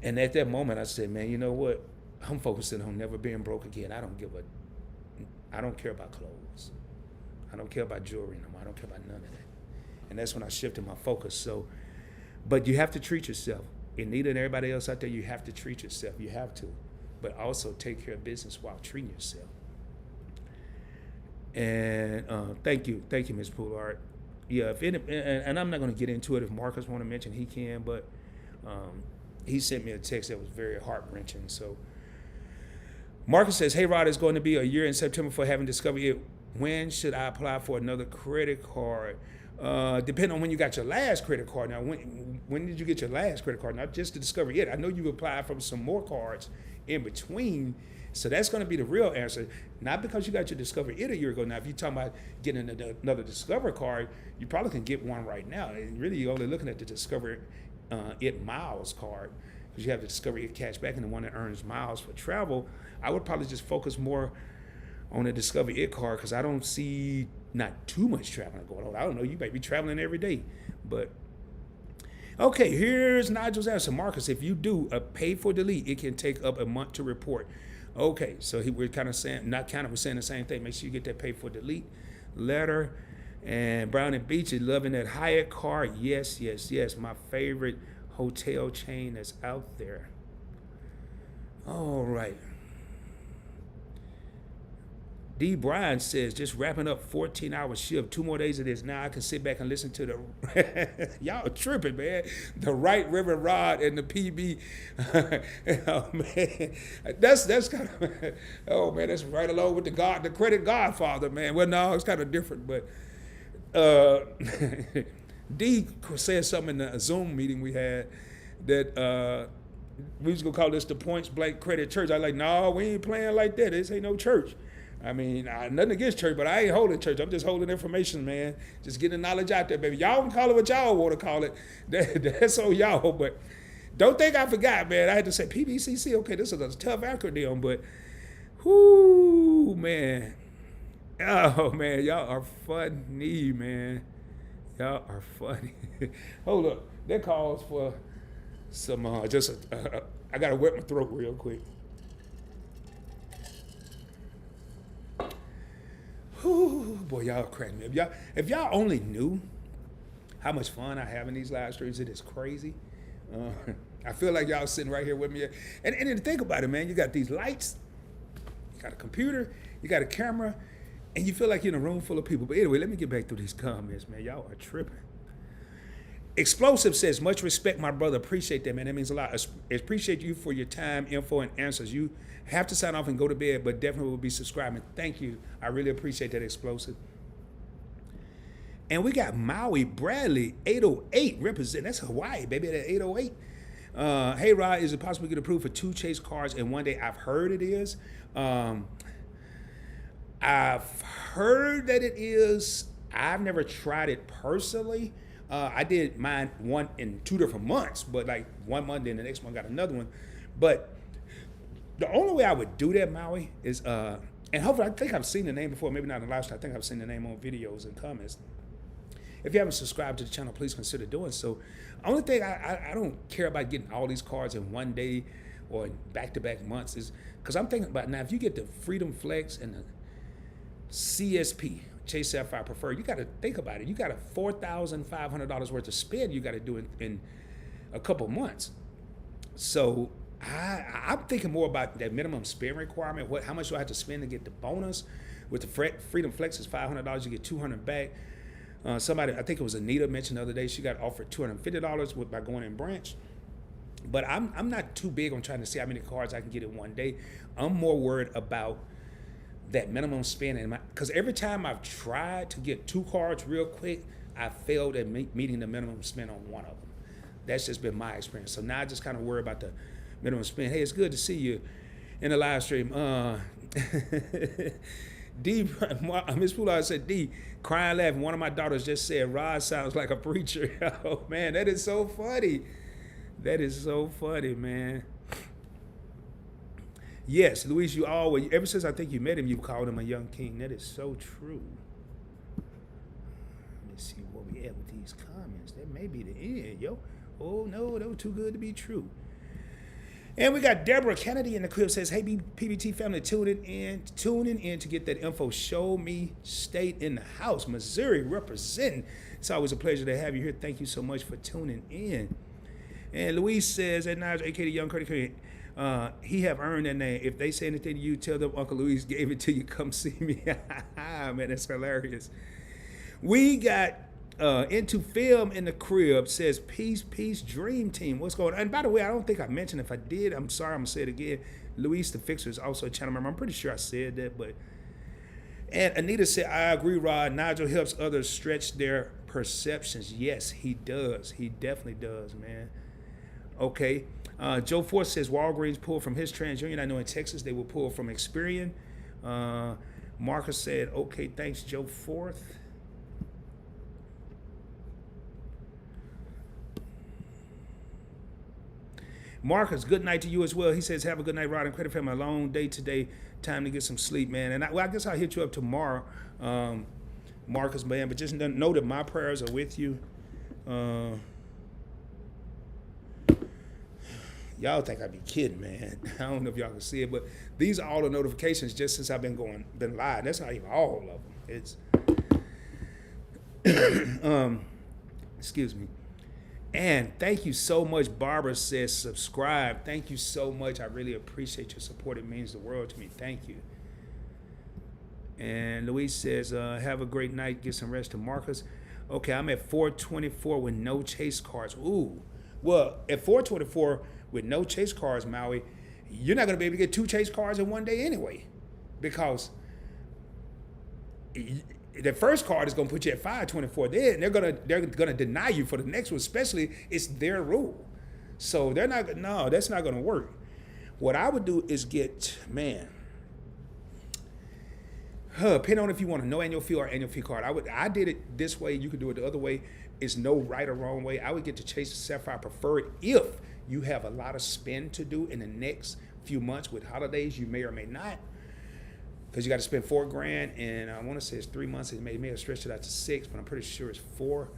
And at that moment, I said, man, you know what? I'm focusing on never being broke again. I don't care about clothes. I don't care about jewelry no more. I don't care about none of that. And that's when I shifted my focus. So, but you have to treat yourself. Anita and everybody else out there, you have to treat yourself. You have to. But also take care of business while treating yourself. And thank you, Ms. Poulard. Yeah, and I'm not going to get into it. If Marcus want to mention, he can. But he sent me a text that was very heart-wrenching. So Marcus says, hey, Rod, it's going to be a year in September for having discovered it. When should I apply for another credit card? Depending on when you got your last credit card. Now, when did you get your last credit card? Not just to discover it. I know you applied for some more cards in between. So that's going to be the real answer. Not because you got your Discover It a year ago. Now, if you're talking about getting another Discover card, you probably can get one right now. And really, you're only looking at the Discover It Miles card, because you have the Discover It Cashback and the one that earns miles for travel. I would probably just focus more on the Discover It card, because I don't see not too much traveling going on. I don't know, you might be traveling every day. But, okay, here's Nigel's answer. Marcus, if you do a pay for delete, it can take up a month to report. Okay, so we're kind of saying, we're saying the same thing. Make sure you get that pay for delete letter. And Brown and Beach is loving that Hyatt Card. Yes, my favorite hotel chain that's out there. All right. D. Bryan says, just wrapping up 14-hour shift, 2 more days of this. Now I can sit back and listen to the, y'all tripping, man. The Right Reverend Rod and the PB. Oh, man. That's kind of, oh, man, that's right along with the credit Godfather, man. Well, no, it's kind of different, but D said something in the Zoom meeting we had that we was going to call this the Points Blank Credit Church. I was like, no, we ain't playing like that. This ain't no church. I mean, nothing against church, but I ain't holding church. I'm just holding information, man. Just getting the knowledge out there, baby. Y'all can call it what y'all want to call it. That's on y'all, but don't think I forgot, man. I had to say PBCC. Okay, this is a tough acronym, but whoo, man. Oh, man, y'all are funny, man. Y'all are funny. Hold up. That calls for some, I got to wet my throat real quick. Whew, boy, y'all crack me. If y'all only knew how much fun I have in these live streams, it is crazy. I feel like y'all sitting right here with me. And think about it, man. You got these lights, you got a computer, you got a camera, and you feel like you're in a room full of people. But anyway, let me get back through these comments, man. Y'all are tripping. Explosive says, much respect, my brother. Appreciate that, man. That means a lot. Appreciate you for your time, info, and answers. You have to sign off and go to bed, but definitely will be subscribing. Thank you. I really appreciate that, Explosive. And we got Maui Bradley, 808, represent. That's Hawaii, baby, that 808. Hey, Rod, is it possible to get approved for 2 Chase cards in one day? I've heard it is. I've heard that it is. I've never tried it personally. I did mine one in 2 different months, but like one month, then the next one got another one. But the only way I would do that, Maui, is, and hopefully, I think I've seen the name before, maybe not in the live stream. I think I've seen the name on videos and comments. If you haven't subscribed to the channel, please consider doing so. Only thing I don't care about getting all these cards in one day or in back-to-back months is because I'm thinking about now, if you get the Freedom Flex and the CSP, Chase Sapphire Preferred, you got to think about it. You got a $4,500 worth of spend you got to do in a couple months. So I'm thinking more about that minimum spend requirement. How much do I have to spend to get the bonus? With the Freedom Flex is $500, you get $200 back. Somebody, I think it was Anita, mentioned the other day, she got offered $250 by going in branch. But I'm not too big on trying to see how many cards I can get in one day. I'm more worried about that minimum spend, because every time I've tried to get 2 cards real quick, I failed at meeting the minimum spend on one of them. That's just been my experience. So now I just kind of worry about the minimum spend. Hey, it's good to see you in the live stream. D, Miss Poulard said, D, crying, laughing. One of my daughters just said, Rod sounds like a preacher. Oh, man, that is so funny. That is so funny, man. Yes, Luis, you always, ever since I think you met him, you called him a young king. That is so true. Let me see where we at with these comments. That may be the end, yo. Oh, no, that was too good to be true. And we got Deborah Kennedy in the crib, says, hey, PBT family, tuning in to get that info. Show me state in the house. Missouri representing. It's always a pleasure to have you here. Thank you so much for tuning in. And Louise says, at Nigel, a.k.a. Young Curdy, he have earned that name. If they say anything to you, tell them Uncle Louise gave it to you. Come see me. Man, that's hilarious. We got Into Film in the crib, says, peace, peace, dream team. What's going on? And by the way, I don't think I mentioned. If I did, I'm sorry, I'm going to say it again. Luis the Fixer is also a channel member. I'm pretty sure I said that, but. And Anita said, I agree, Rod. Nigel helps others stretch their perceptions. Yes, he does. He definitely does, man. Okay. Joe Force says Walgreens pulled from his TransUnion. I know in Texas they will pull from Experian. Marcus said, okay, thanks, Joe Forth. Marcus, good night to you as well. He says, have a good night, Rod and Credit Family. A long day today. Time to get some sleep, man. And I guess I'll hit you up tomorrow, Marcus, man. But just know that my prayers are with you. Y'all think I'd be kidding, man. I don't know if y'all can see it, but these are all the notifications just since I've been live. That's not even all of them. It's excuse me. And thank you so much. Barbara says subscribe. Thank you so much. I really appreciate your support. It means the world to me. Thank you. And Louise says, have a great night. Get some rest to Marcus. Okay, I'm at 424 with no chase cards. Ooh. Well, at 424 with no chase cards, Maui, you're not going to be able to get 2 chase cards in one day anyway. Because the first card is going to put you at 524. Then they're gonna deny you for the next one, especially it's their rule. So they're not. No, that's not going to work. What I would do is get, man. Depending on if you want a no annual fee or annual fee card. I did it this way. You could do it the other way. It's no right or wrong way. I would get to Chase Sapphire Preferred if you have a lot of spend to do in the next few months with holidays. You may or may not, because you got to spend $4,000, and I want to say it's 3 months. It may have stretched it out to 6, but I'm pretty sure it's 4.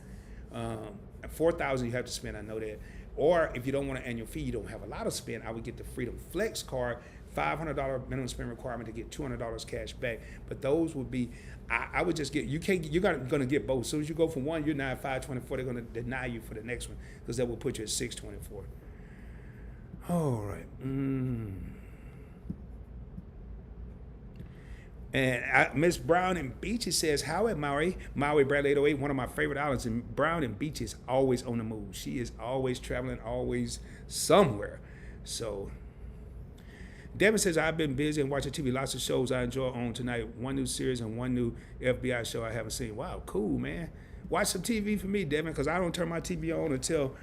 4,000 you have to spend. I know that. Or if you don't want an annual fee, you don't have a lot of spend, I would get the Freedom Flex card. $500 minimum spend requirement to get $200 cash back. But those would be, I would just get, you're gonna get both. As soon as you go for one, you're now at 524. They're gonna deny you for the next one, because that will put you at 624. All right. And Miss Brown and Beachy says, how at Maui Bradley 808, one of my favorite islands. And Brown and Beachy is always on the move. She is always traveling, always somewhere. So Devin says, I've been busy and watching TV, lots of shows I enjoy on tonight. One new series and one new FBI show I haven't seen. Wow, cool, man. Watch some TV for me, Devin, because I don't turn my TV on until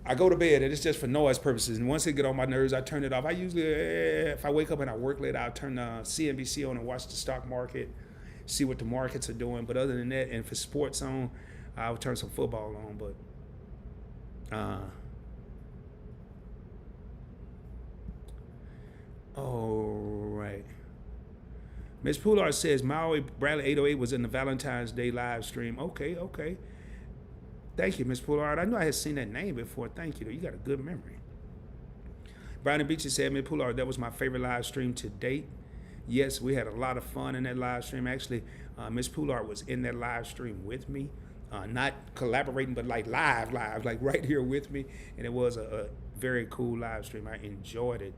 I go to bed, and it's just for noise purposes. And once it get on my nerves, I turn it off. I usually, if I wake up and I work late, I'll turn CNBC on and watch the stock market, see what the markets are doing. But other than that, and for sports on, I'll turn some football on. But all right. Miss Poulard says, Maui Bradley 808 was in the Valentine's Day live stream. Okay. Thank you, Miss Poulard. I know I had seen that name before. Thank you. You got a good memory. Brownie Beach said, Miss Poulard, that was my favorite live stream to date. Yes, we had a lot of fun in that live stream. Actually, Miss Poulard was in that live stream with me. Not collaborating, but like live, like right here with me. And it was a very cool live stream. I enjoyed it.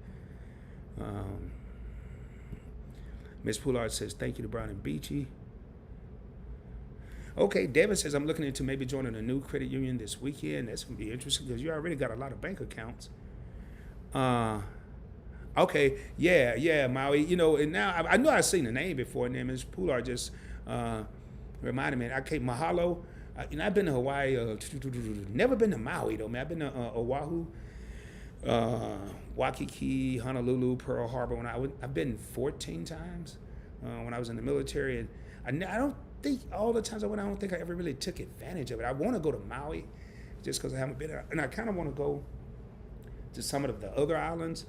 Miss Poulard says, thank you to Brown and Beachy. Okay, Devin says, I'm looking into maybe joining a new credit union this weekend. That's going to be interesting, because you already got a lot of bank accounts. Okay, yeah, Maui. You know, and now I know I've seen the name before, and then Ms. Poulard just reminded me. I came Mahalo. I've been to Hawaii. Never been to Maui, though, man. I've been to Oahu, Waikiki, Honolulu, Pearl Harbor. I've been 14 times when I was in the military, and I don't think all the times I went, I don't think I ever really took advantage of it. I want to go to Maui just because I haven't been there, and I kind of want to go to some of the other islands.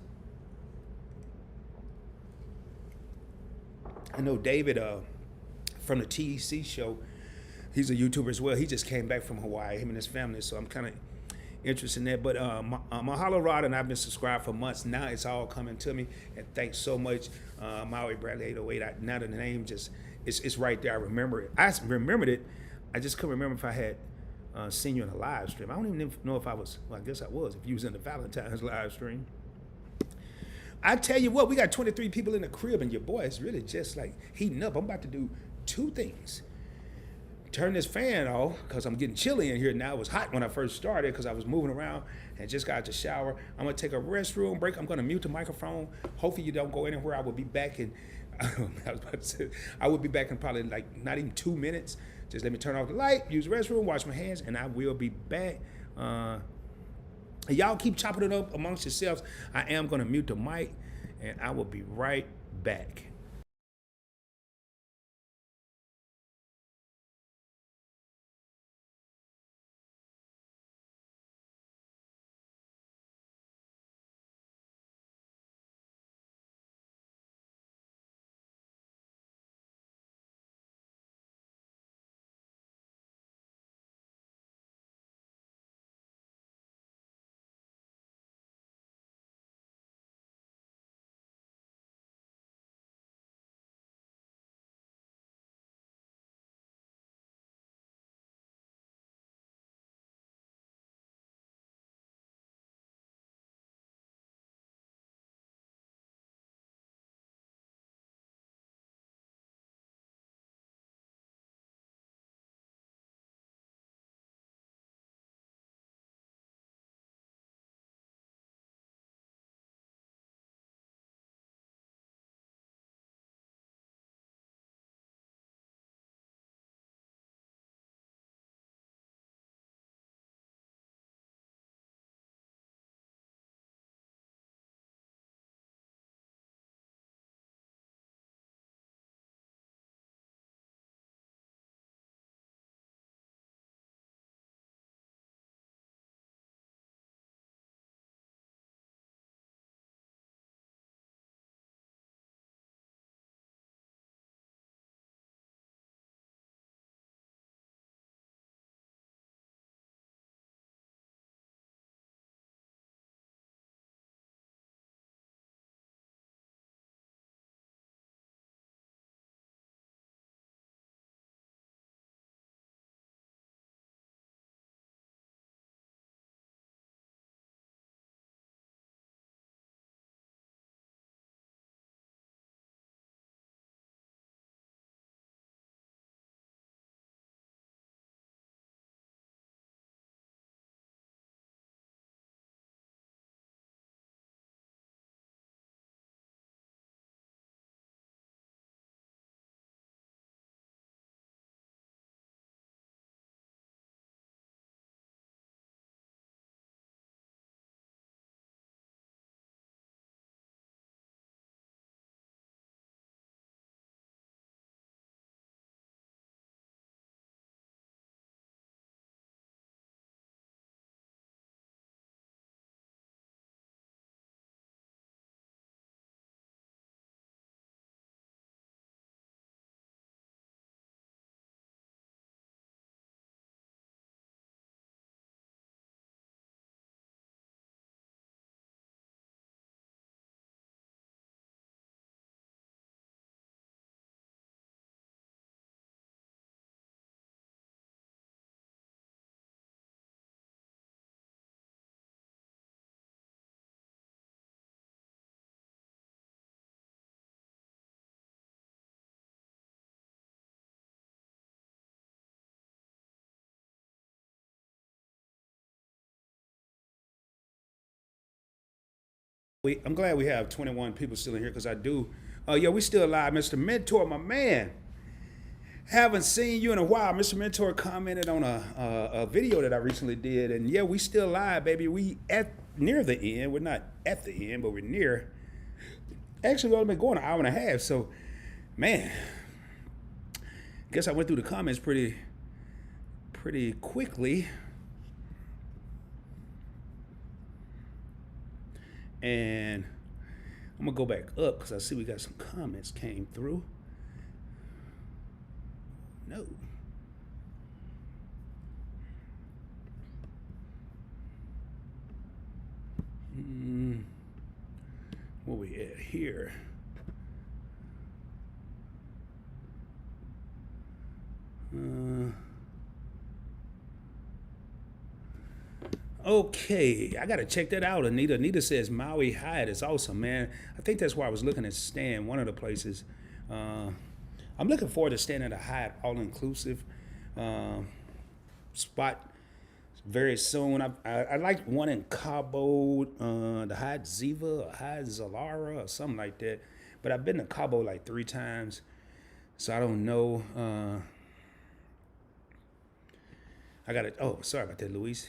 I know David from the TEC show, he's a YouTuber as well. He just came back from Hawaii, him and his family, so I'm kind of interested in that. But Mahalo Rod and I've been subscribed for months. Now it's all coming to me, and thanks so much, Maui Bradley 808. Now the name just, it's right there. I remember it. I remembered it. I just couldn't remember if I had seen you in a live stream. I don't even know if I was. Well, I guess I was. If you was in the Valentine's live stream. I tell you what, we got 23 people in the crib, and your boy is really just like heating up. I'm about to do 2 things. Turn this fan off, because I'm getting chilly in here now. It was hot when I first started because I was moving around and just got out the shower. I'm going to take a restroom break. I'm going to mute the microphone. Hopefully you don't go anywhere. I will be back in, I will be back in probably like not even 2 minutes. Just let me turn off the light, use the restroom, wash my hands, and I will be back. Y'all keep chopping it up amongst yourselves. I am going to mute the mic, and I will be right back. I'm glad we have 21 people still in here because I do. Yeah, we still alive. Mr. Mentor, my man. Haven't seen you in a while. Mr. Mentor commented on a video that I recently did. And yeah, we still live, baby. We near the end. We're not at the end, but we're near. Actually, we've only been going an hour and a half. So, man, guess I went through the comments pretty quickly. And I'm gonna go back up because I see we got some comments came through. No. Where we at here? Okay, I gotta check that out. Anita says Maui Hyatt is awesome, man. I think that's where I was looking at staying, one of the places. I'm looking forward to staying at a Hyatt all-inclusive spot very soon. I like one in Cabo, the 𝗕𝗓𝗧𝗎𝗑 or 𝗕𝗓𝗧𝗎𝗧 or something like that. But I've been to Cabo like 3 times, so I don't know. Sorry about that, Luis.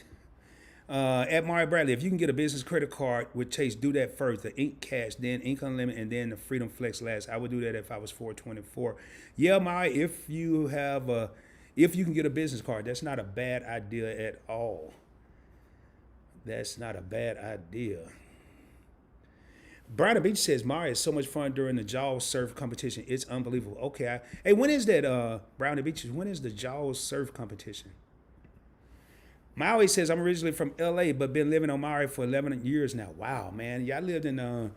At Mario Bradley, if you can get a business credit card with Chase, do that first. The Ink Cash, then Ink Unlimited, and then the Freedom Flex last. I would do that if I was 424. Yeah, Mario, if you can get a business card, that's not a bad idea at all. That's not a bad idea. Brian Beach says Mario is so much fun during the Jaws surf competition. It's unbelievable. Okay, hey, when is that? Brown Beach, when is the Jaws surf competition? Maui says, I'm originally from LA, but been living on Maui for 11 years now. Wow, man. Yeah, I lived in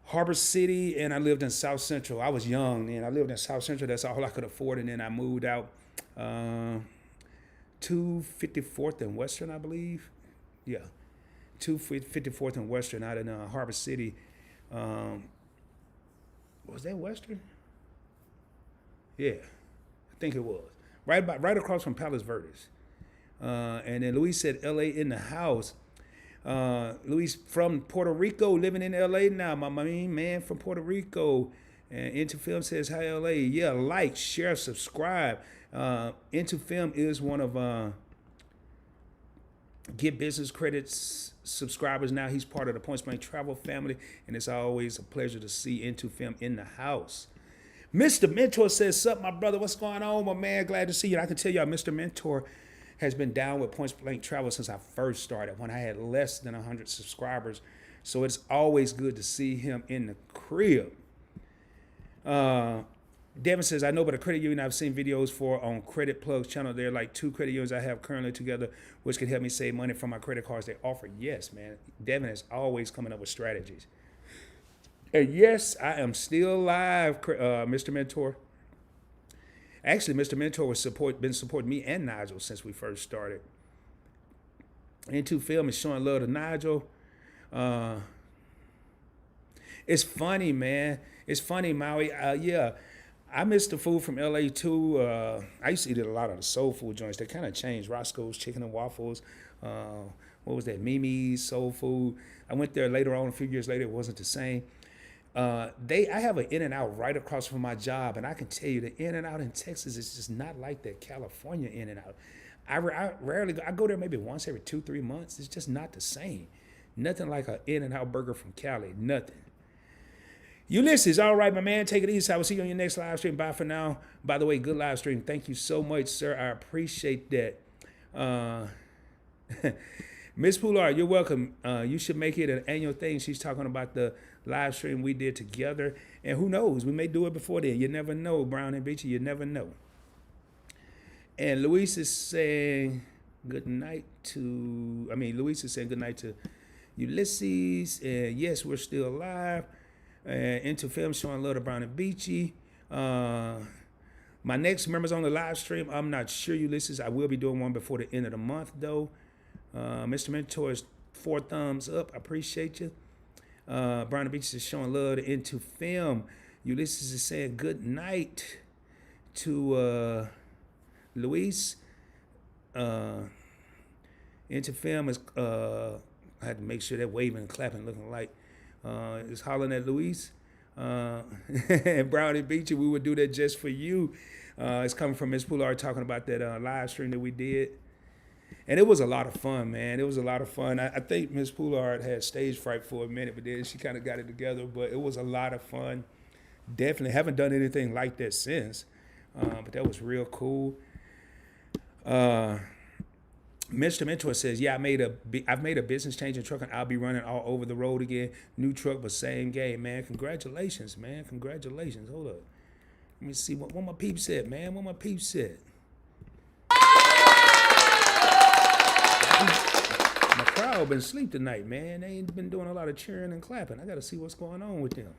Harbor City and I lived in South Central. I was young and I lived in South Central. That's all I could afford. And then I moved out to 54th and Western, I believe. Yeah, 254th and Western out in Harbor City. Was that Western? Yeah, I think it was. Right across from Palos Verdes. And then Luis said, LA in the house. Luis from Puerto Rico, living in LA now. My main man from Puerto Rico. And Into Film says, hi, LA. Yeah, like, share, subscribe. Into Film is one of Get Business Credits subscribers now. He's part of the Point Blank Travel family. And it's always a pleasure to see Into Film in the house. Mr. Mentor says, sup, my brother? What's going on, my man? Glad to see you. I can tell y'all, Mr. Mentor has been down with Point Blank Travel since I first started, when I had less than 100 subscribers. So it's always good to see him in the crib. Devin says, I know about a credit union I've seen videos for on Credit Plug's channel. There are like 2 credit unions I have currently together, which can help me save money from my credit cards they offer. Yes, man. Devin is always coming up with strategies. And yes, I am still live, Mr. Mentor. Actually, Mr. Mentor has been supporting me and Nigel since we first started. Into Film is showing love to Nigel. It's funny, man. It's funny, Maui. Yeah, I miss the food from LA too. I used to eat at a lot of the soul food joints. They kind of changed. Roscoe's Chicken and Waffles. What was that? Mimi's Soul Food. I went there later on, a few years later. It wasn't the same. I have an In-N-Out right across from my job, and I can tell you the In-N-Out in Texas is just not like that California In-N-Out. I rarely go. I go there maybe once every 2-3 months. It's just not the same. Nothing like an In-N-Out burger from Cali. Nothing. Ulysses, all right, my man. Take it easy. I will see you on your next live stream. Bye for now. By the way, good live stream. Thank you so much, sir. I appreciate that. Miss Poulard, you're welcome. You should make it an annual thing. She's talking about the live stream we did together. And who knows? We may do it before then. You never know, Brown and Beachy. You never know. And Luis is saying good night to, Luis is saying good night to Ulysses. And yes, we're still alive. Into Film showing love to Brown and Beachy. My next members on the live stream, I'm not sure, Ulysses. I will be doing one before the end of the month, though. Mr. Mentor is 4 thumbs up. I appreciate you. Brown and Beach is showing love to Into Film. Ulysses is saying good night to Luis. Into Film is, I had to make sure that waving and clapping looking like is hollering at Luis. And Brown and Beachy, we would do that just for you. It's coming from Ms. Poulard talking about that live stream that we did. And it was a lot of fun, man. It was a lot of fun. I think Ms. Poulard had stage fright for a minute, but then she kind of got it together. But it was a lot of fun. Definitely haven't done anything like that since. But that was real cool. Mr. Mentor says, yeah, I've made a business change in trucking. I'll be running all over the road again. New truck, but same game, man. Congratulations, man. Congratulations. Hold up. Let me see what my peeps said, man. What my peeps said. My crowd been asleep tonight, man. They ain't been doing a lot of cheering and clapping. I got to see what's going on with them.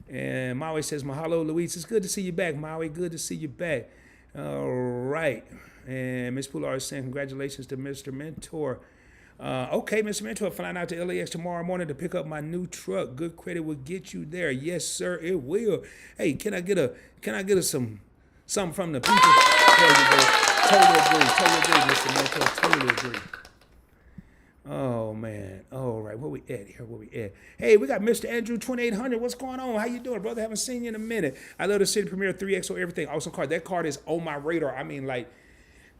And Maui says, mahalo, Luis. It's good to see you back, Maui. Good to see you back. All right. And Ms. Poulard is saying congratulations to Mr. Mentor. Okay, Mr. Mentor, flying out to LAX tomorrow morning to pick up my new truck. Good credit will get you there. Yes, sir, it will. Hey, can I get something from the people? There you go. Totally agree, Mr. Mentor. Totally agree. Oh man. All right, where we at here? Hey, we got Mr. Andrew 2800. What's going on? How you doing, brother? Haven't seen you in a minute. I love the City Premier 3XO everything. Awesome card. That card is on my radar. I mean, like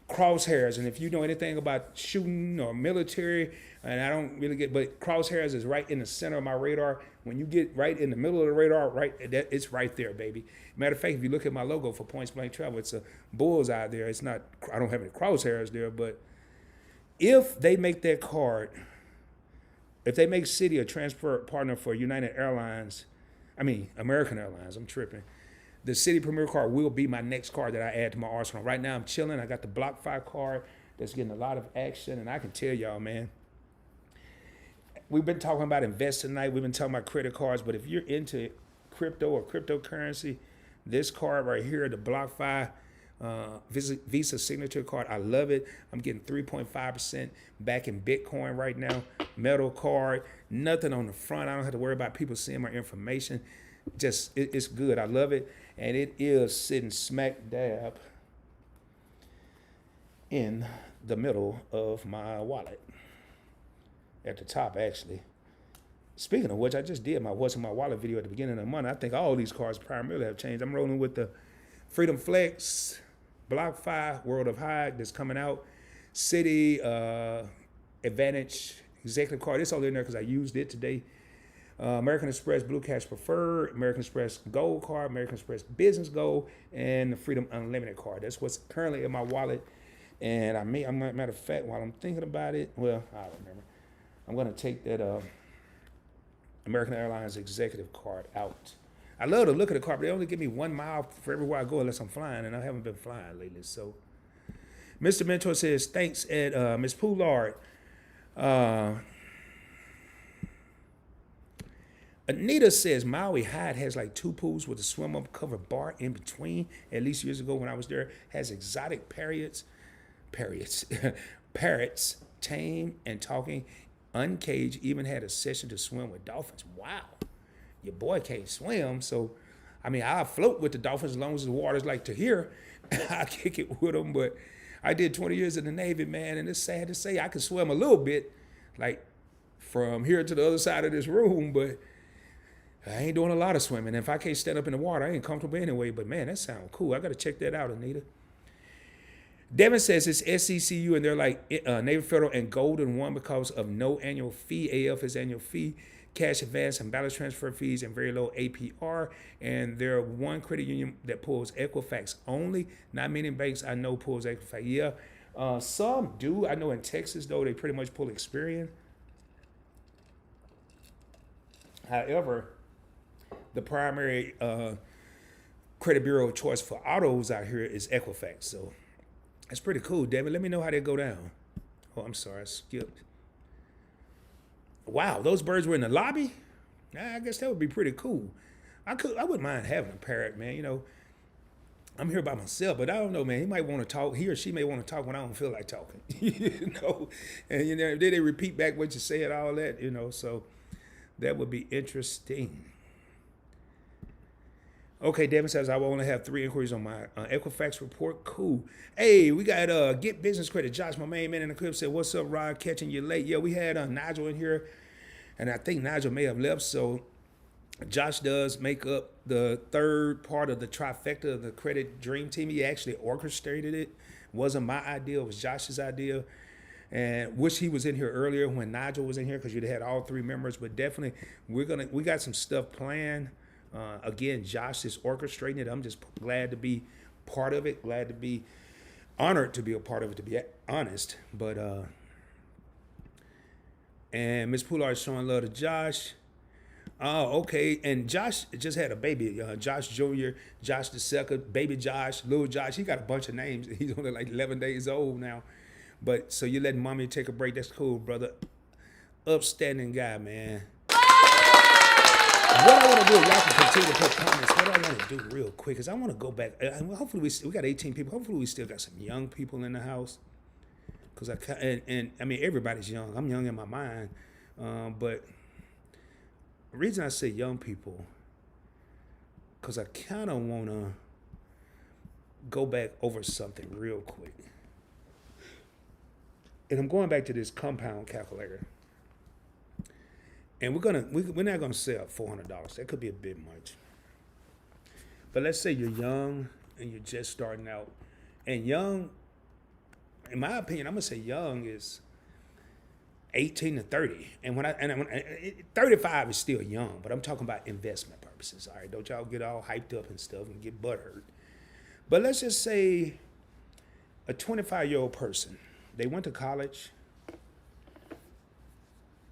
crosshairs. And if you know anything about shooting or military, and I don't really get, but crosshairs is right in the center of my radar. When you get right in the middle of the radar, it's right there, baby. Matter of fact, if you look at my logo for Points Blank Travel, it's a bullseye there. It's not. I don't have any crosshairs there, but if they make that card, if they make Citi a transfer partner for American Airlines, I'm tripping. The Citi Premier card will be my next card that I add to my arsenal. Right now I'm chilling. I got the BLOCKFI card that's getting a lot of action, and I can tell y'all, man, we've been talking about investing tonight. We've been talking about credit cards, but if you're into crypto or cryptocurrency, this card right here, the BLOCKFI Visa signature card, I love it. I'm getting 3.5% back in Bitcoin right now. Metal card, nothing on the front. I don't have to worry about people seeing my information. Just it's good. I love it, and it is sitting smack dab in the middle of my wallet, at the top actually. Speaking of which, I just did my What's in My Wallet video at the beginning of the month. I think all these cards primarily have changed. I'm rolling with the Freedom Flex, BLOCKFI, World of Hyatt that's coming out, Citi Advantage Executive Card. It's all in there because I used it today. American Express Blue Cash Preferred, American Express Gold Card, American Express Business Gold, and the Freedom Unlimited Card. That's what's currently in my wallet. And matter of fact, while I'm thinking about it, well, I don't remember. I'm going to take that American Airlines Executive Card out. I love the look of the card, but they only give me 1 mile for everywhere I go unless I'm flying, and I haven't been flying lately. So, Mr. Mentor says, thanks, Ed. Ms. Poulard. Anita says, Maui Hyatt has like 2 pools with a swim-up covered bar in between. At least years ago when I was there, has exotic parrots, tame and talking, uncaged, even had a session to swim with dolphins. Wow. Your boy can't swim, so I'll float with the dolphins as long as the water's like to here. I kick it with them, but I did 20 years in the Navy, man, and it's sad to say I can swim a little bit, like from here to the other side of this room, but I ain't doing a lot of swimming. And if I can't stand up in the water, I ain't comfortable anyway, but man, that sounds cool. I got to check that out, Anita. Devin says it's SCCU, and they're like Navy Federal and Golden One because of no annual fee. AF is annual fee, cash advance and balance transfer fees, and very low APR. And they're one credit union that pulls Equifax only. Not many banks I know pulls Equifax. Yeah, some do. I know in Texas, though, they pretty much pull Experian. However, the primary credit bureau of choice for autos out here is Equifax. So that's pretty cool, Devin. Let me know how they go down. Oh, I'm sorry, I skipped. Wow, those birds were in the lobby? I guess that would be pretty cool. I wouldn't mind having a parrot, man. You know, I'm here by myself, but I don't know, man. He might want to talk. He or she may want to talk when I don't feel like talking. You know, and then they repeat back what you said, all that. You know, so that would be interesting. Okay, Devin says I will only have 3 inquiries on my Equifax report. Cool. Hey, we got Get Business Credit. Josh, my main man in the crib, said, "What's up, Rod? Catching you late." Yeah, we had Nigel in here. and I think Nigel may have left. So Josh does make up the third part of the trifecta of the credit dream team. He actually orchestrated it. It wasn't my idea. It was Josh's idea. And wish he was in here earlier when Nigel was in here, because you'd have had all three members. But definitely, we got some stuff planned. Again, Josh is orchestrating it. I'm just glad to be part of it. Glad to be honored to be a part of it, to be honest. But and Miss Poulard is showing love to Josh. Oh, okay. And Josh just had a baby. Josh Jr., Josh 𝗕𝗏𝗘𝗘, baby Josh, little Josh. He got a bunch of names. He's only like 11 days old now. But so you're letting mommy take a break. That's cool, brother. Upstanding guy, man. What I want to do, y'all can continue to put comments. What I want to do real quick is I want to go back. Hopefully we got 18 people. Hopefully we still got some young people in the house. Cause and I mean everybody's young. I'm young in my mind, but the reason I say young people, cause I kind of want to go back over something real quick. And I'm going back to this compound calculator. And we're not gonna sell $400. That could be a bit much. But let's say you're young and you're just starting out. And young, in my opinion, I'm gonna say young is 18 to 30. And 35 is still young, but I'm talking about investment purposes. All right, don't y'all get all hyped up and stuff and get butthurt. But let's just say a 25-year-old person. They went to college.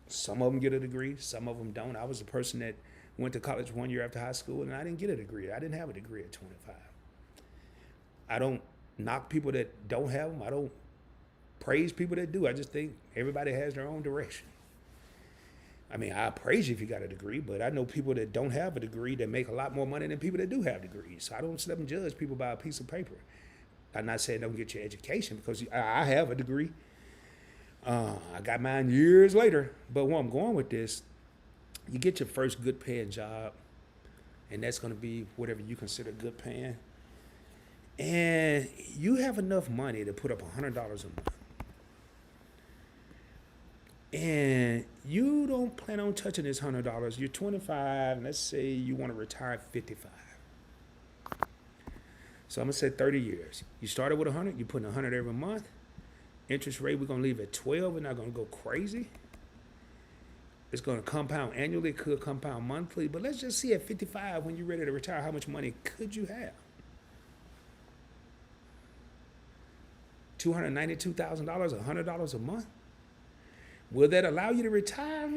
Some of them get a degree, some of them don't. I was a person that went to college 1 year after high school, and I didn't get a degree. I didn't have a degree at 25. I don't knock people that don't have them. I don't praise people that do. I just think everybody has their own direction. I mean, I praise you if you got a degree, but I know people that don't have a degree that make a lot more money than people that do have degrees. So I don't sit up and judge people by a piece of paper. I'm not saying don't get your education, because I have a degree. I got mine years later. But where I'm going with this, you get your first good paying job, and that's going to be whatever you consider good paying. And you have enough money to put up $100 a month. And you don't plan on touching this $100. You're 25, and let's say you want to retire at 55. So I'm going to say 30 years. You started with 100, you're putting 100 every month. Interest rate, we're going to leave at 12. We're not going to go crazy. It's going to compound annually. It could compound monthly. But let's just see at 55, when you're ready to retire, how much money could you have? $292,000, $100 a month? Will that allow you to retire?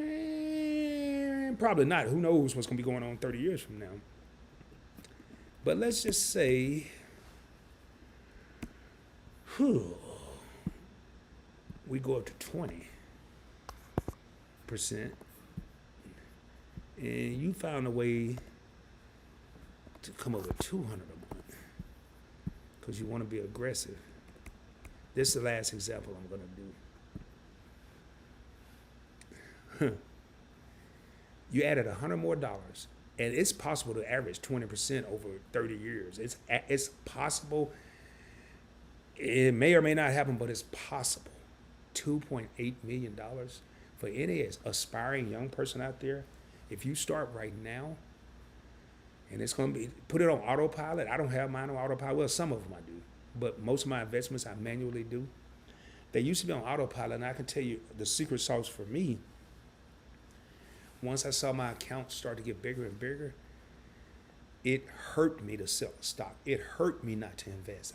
Probably not. Who knows what's going to be going on 30 years from now. But let's just say, we go up to 20%, and you found a way to come up with $200 a month because you want to be aggressive. This is the last example I'm going to do. You added $100 more, and it's possible to average 20% over 30 years. It's possible. It may or may not happen, but it's possible. $2.8 million for any aspiring young person out there. If you start right now, and it's going to be, put it on autopilot. I don't have mine on autopilot. Well, some of them I do, but most of my investments I manually do. They used to be on autopilot, and I can tell you the secret sauce for me. Once I saw my account start to get bigger and bigger, it hurt me to sell a stock. It hurt me not to invest.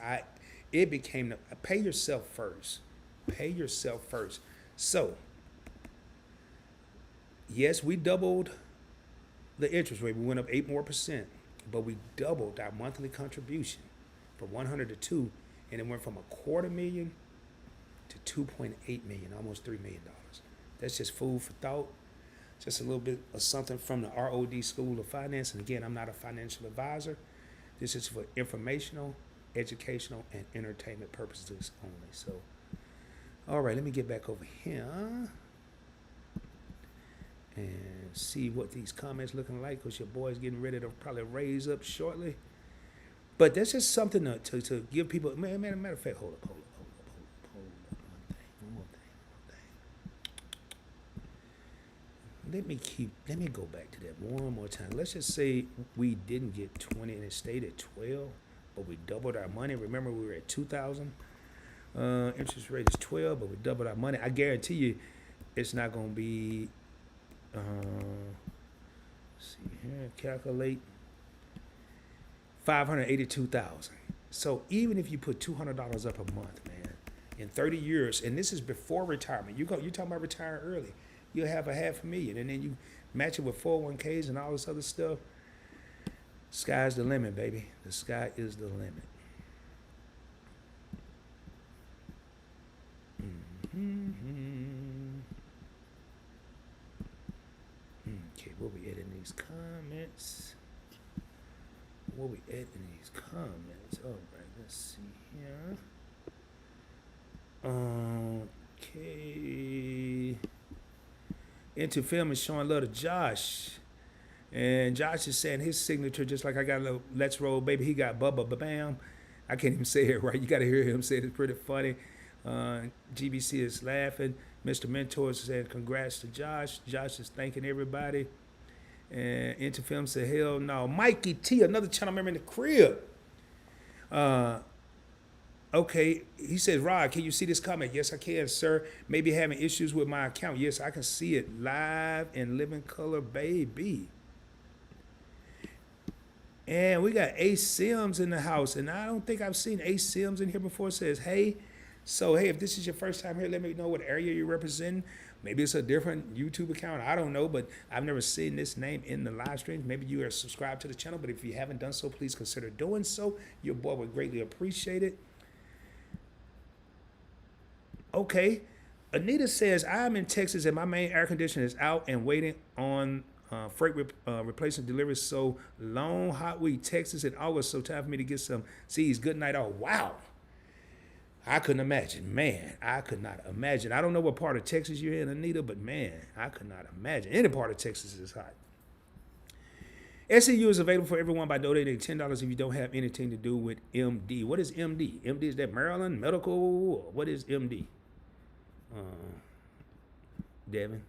It became pay yourself first. Pay yourself first. So, yes, we doubled the interest rate. We went up 8 more %, but we doubled our monthly contribution from 100 to 2, and it went from $250,000 to $2.8 million, almost $3 million. That's just food for thought. Just a little bit of something from the ROD School of Finance. And again, I'm not a financial advisor. This is for informational, educational, and entertainment purposes only. So, all right, let me get back over here and see what these comments looking like, because your boy's getting ready to probably raise up shortly. But that's just something to give people. Matter of fact, hold up. One more thing. Let me go back to that one more time. Let's just say we didn't get 20 and it stayed at 12, but we doubled our money. Remember, we were at 2,000. Interest rate is 12, but we doubled our money. I guarantee you, it's not going to be. Let's see here, calculate 582,000. So even if you put $200 up a month, man, in 30 years, and this is before retirement. You're talking about retiring early. You'll have $500,000, and then you match it with 401ks and all this other stuff. Sky's the limit, baby. The sky is the limit. Okay, what we add in these comments? What we add in these comments? All right, let's see here. Okay. Into Film is showing love to Josh. And Josh is saying his signature, just like I got a little Let's Roll, baby. He got Bubba Bam. I can't even say it right. You got to hear him say it. It's pretty funny. GBC is laughing. Mr. Mentor is saying congrats to Josh. Josh is thanking everybody. And Into Film said, hell no. Mikey T, another channel member in the crib. Okay, he says, Rod, can you see this comment? Yes, I can, sir. Maybe having issues with my account. Yes, I can see it live in living color, baby. And we got Ace Sims in the house, and I don't think I've seen Ace Sims in here before. It says, hey, so hey, if this is your first time here, let me know what area you're representing. Maybe it's a different YouTube account. I don't know, but I've never seen this name in the live streams. Maybe you are subscribed to the channel, but if you haven't done so, please consider doing so. Your boy would greatly appreciate it. Okay, Anita says, I'm in Texas and my main air conditioner is out and waiting on freight replacement delivery. So long, hot week, Texas in August. So time for me to get some C's. Good night all. Wow. I couldn't imagine. Man, I could not imagine. I don't know what part of Texas you're in, Anita, but man, I could not imagine. Any part of Texas is hot. SEU is available for everyone by donating $10 if you don't have anything to do with MD. What is MD? MD, is that Maryland Medical? What is MD? Devin?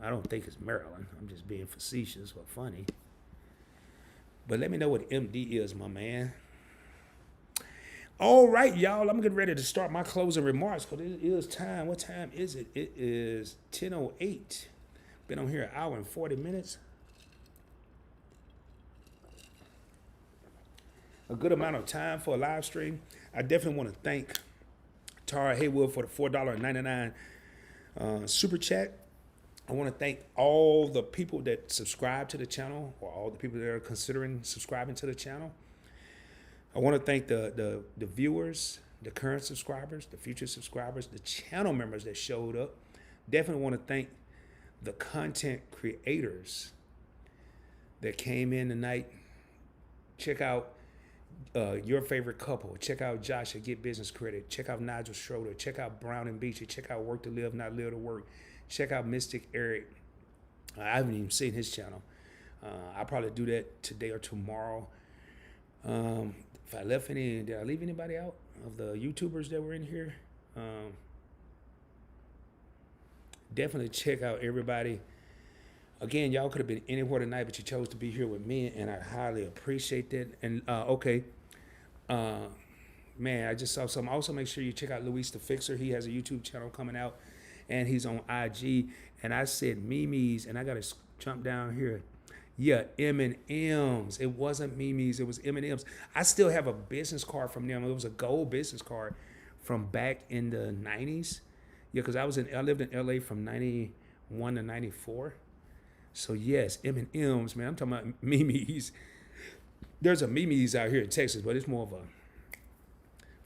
I don't think it's Maryland. I'm just being facetious or funny. But let me know what MD is, my man. All right, y'all. I'm getting ready to start my closing remarks because it is time. What time is it? It is 10:08. Been on here an hour and 40 minutes. A good amount of time for a live stream. I definitely want to thank Tara Haywood for the $4.99 super chat. I want to thank all the people that subscribe to the channel, or all the people that are considering subscribing to the channel. I want to thank the viewers, the current subscribers, the future subscribers, the channel members that showed up. Definitely want to thank the content creators that came in tonight. Check out Your Favorite Couple. Check out Josh at Get Business Credit. Check out Nigel Schroeder. Check out Brown and Beachy. Check out Work to Live, Not Live to Work. Check out Mystic Eric. I haven't even seen his channel. I'll probably do that today or tomorrow. If I left did I leave anybody out of the YouTubers that were in here? Definitely check out everybody. Again, y'all could have been anywhere tonight, but you chose to be here with me, and I highly appreciate that. And man, I just saw something. Also, make sure you check out Louis the Fixer. He has a YouTube channel coming out, and he's on IG. And I said Mimi's, and I got to jump down here. Yeah, M&M's. It wasn't Mimi's. It was M&M's. I still have a business card from them. It was a gold business card from back in the 90s. Yeah, because I lived in LA from 91 to 94. So yes, M&M's, man. I'm talking about Mimi's. There's a Mimi's out here in Texas, but it's more of a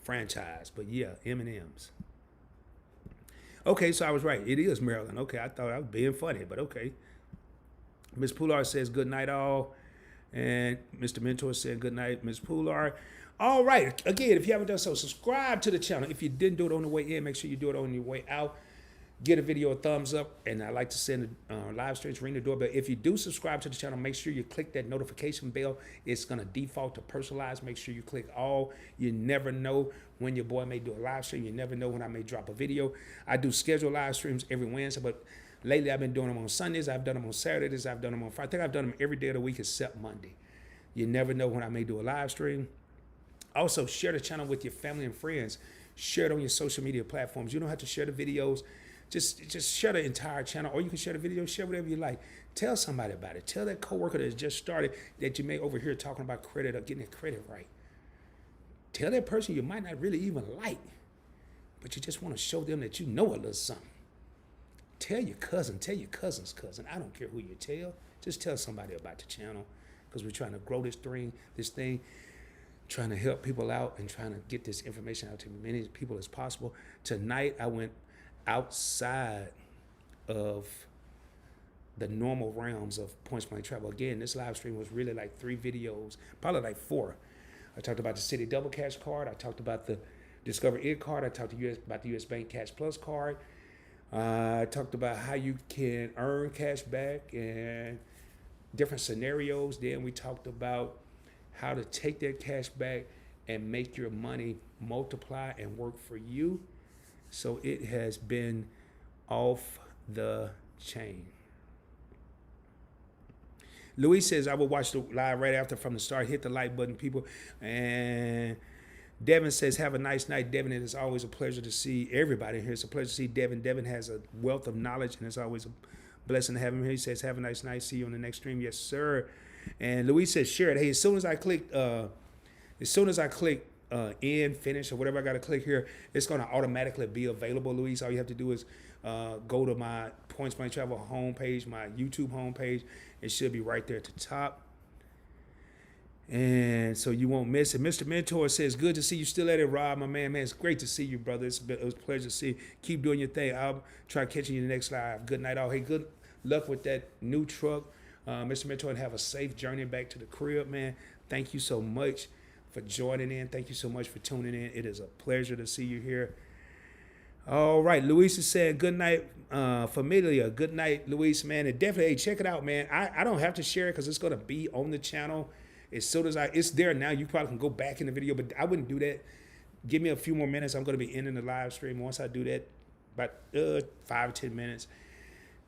franchise. But yeah, M&M's. Okay, so I was right. It is Maryland. Okay, I thought I was being funny, but okay. Ms. Poulard says good night all. And Mr. Mentor said good night, Ms. Poulard. All right. Again, if you haven't done so, subscribe to the channel. If you didn't do it on the way in, make sure you do it on your way out. Get a video a thumbs up, and I like to send live streams, ring the doorbell. If you do subscribe to the channel, make sure you click that notification bell. It's going to default to personalized. Make sure you click all. You never know when your boy may do a live stream. You never know when I may drop a video. I do schedule live streams every Wednesday, but Lately, I've been doing them on Sundays. I've done them on Saturdays. I've done them on Friday. I think I've done them every day of the week except Monday. You never know when I may do a live stream. Also, share the channel with your family and friends. Share it on your social media platforms. You don't have to share the videos. Just share the entire channel, or you can share the video, share whatever you like. Tell somebody about it. Tell that coworker that's just started that you may overhear talking about credit or getting their credit right. Tell that person you might not really even like, but you just want to show them that you know a little something. Tell your cousin, tell your cousin's cousin. I don't care who you tell. Just tell somebody about the channel, because we're trying to grow this thing, trying to help people out and trying to get this information out to as many people as possible. Tonight, I went outside of the normal realms of Points Blank Travel. Again, this live stream was really like 3 videos, probably like 4. I talked about the Citi Double Cash card. I talked about the Discover It card. I talked about the US Bank Cash Plus card. I talked about how you can earn cash back and different scenarios. Then we talked about how to take that cash back and make your money multiply and work for you. So it has been off the chain. Louis says, I will watch the live right after from the start. Hit the like button, people. And Devin says, have a nice night. Devin, it is always a pleasure to see everybody here. It's a pleasure to see Devin. Devin has a wealth of knowledge, and it's always a blessing to have him here. He says, have a nice night. See you on the next stream. Yes, sir. And Louis says, share it. Hey, as soon as I click in, finish, or whatever I got to click here, it's going to automatically be available, Louise. All you have to do is go to my Points Blank Travel homepage, my YouTube homepage. It should be right there at the top. And so you won't miss it. Mr. Mentor says, good to see you still at it, Rob, my man. Man, it's great to see you, brother. It was a pleasure to see you. Keep doing your thing. I'll try catching you in the next live. Good night, all. Hey, good luck with that new truck. Mr. Mentor, and have a safe journey back to the crib, man. Thank you so much for joining in. Thank you so much for tuning in. It is a pleasure to see you here. All right, Luis is saying good night, familia. Good night, Luis, man. And definitely, hey, check it out, man. I don't have to share it because it's going to be on the channel. As soon as it's there now, you probably can go back in the video, but I wouldn't do that. Give me a few more minutes. I'm going to be ending the live stream. Once I do that, about 5 or 10 minutes,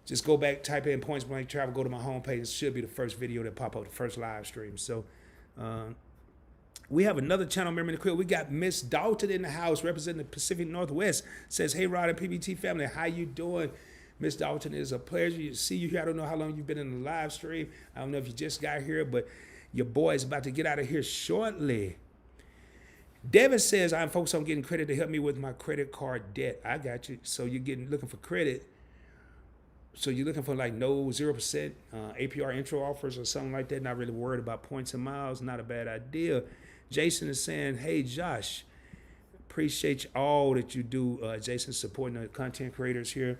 just go back, type in Points Blank Travel, go to my homepage. It should be the first video that pop up, the first live stream. So we have another channel member in the crib. We got Miss Dalton in the house representing the Pacific Northwest. Says, hey, Rod and PBT family, how you doing? Miss Dalton, it is a pleasure to see you here. I don't know how long you've been in the live stream. I don't know if you just got here, but your boy is about to get out of here shortly. Devin says, I'm focused on getting credit to help me with my credit card debt. I got you. So you're looking for credit. So you're looking for like no 0% APR intro offers or something like that. Not really worried about points and miles. Not a bad idea. Jason is saying, hey, Josh, appreciate all that you do. Jason supporting the content creators here.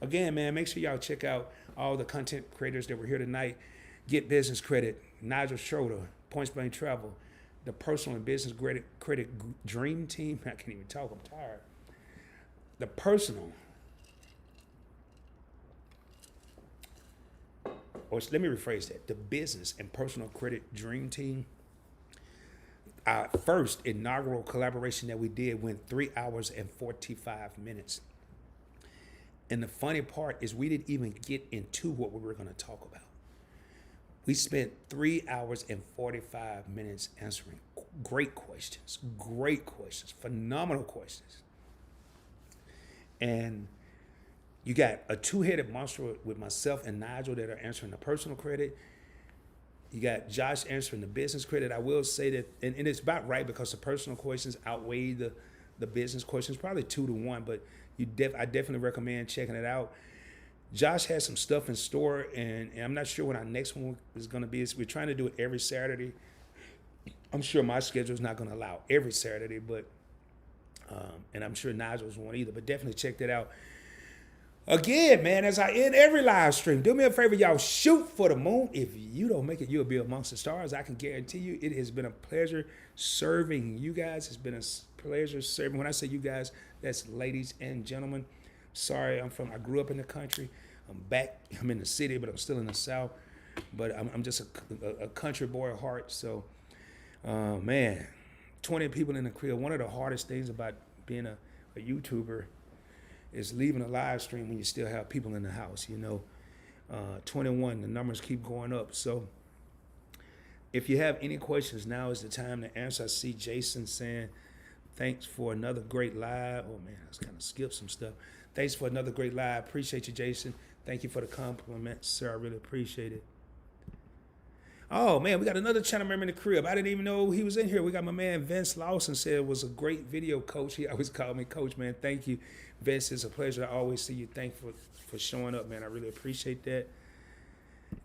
Again, man, make sure y'all check out all the content creators that were here tonight. Get Business Credit, 𝗙𝗧𝗪𝗓, Points Blank Travel, the Personal and Business Credit Dream Team. I can't even talk. I'm tired. The Personal. Or let me rephrase that. The Business and Personal Credit Dream Team. Our first inaugural collaboration that we did went 3 hours and 45 minutes. And the funny part is we didn't even get into what we were going to talk about. We spent 3 hours and 45 minutes answering great questions, phenomenal questions. And you got a two-headed monster with myself and Nigel that are answering the personal credit. You got Josh answering the business credit. I will say that, and it's about right because the personal questions outweigh the business questions, probably 2 to 1, but I definitely recommend checking it out. Josh has some stuff in store, and I'm not sure when our next one is going to be. We're trying to do it every Saturday. I'm sure my schedule is not going to allow every Saturday, but and I'm sure Nigel's won't either, but definitely check that out. Again, man, as I end every live stream, do me a favor, y'all, shoot for the moon. If you don't make it, you'll be amongst the stars. I can guarantee you it has been a pleasure serving you guys. It's been a pleasure serving. When I say you guys, that's ladies and gentlemen. Sorry, I grew up in the country. I'm in the city, but I'm still in the South. But I'm just a country boy at heart. So, man, 20 people in the crib. One of the hardest things about being a YouTuber is leaving a live stream when you still have people in the house, 21, the numbers keep going up. So if you have any questions, now is the time to answer. I see Jason saying, thanks for another great live. Oh, man, I kind of skipped some stuff. Thanks for another great live. Appreciate you, Jason. Thank you for the compliments, sir. I really appreciate it. Oh, man, we got another channel member in the crib. I didn't even know he was in here. We got my man Vince Lawson, said it was a great video, Coach. He always called me Coach, man. Thank you, Vince. It's a pleasure. I always see you. Thank you for showing up, man. I really appreciate that.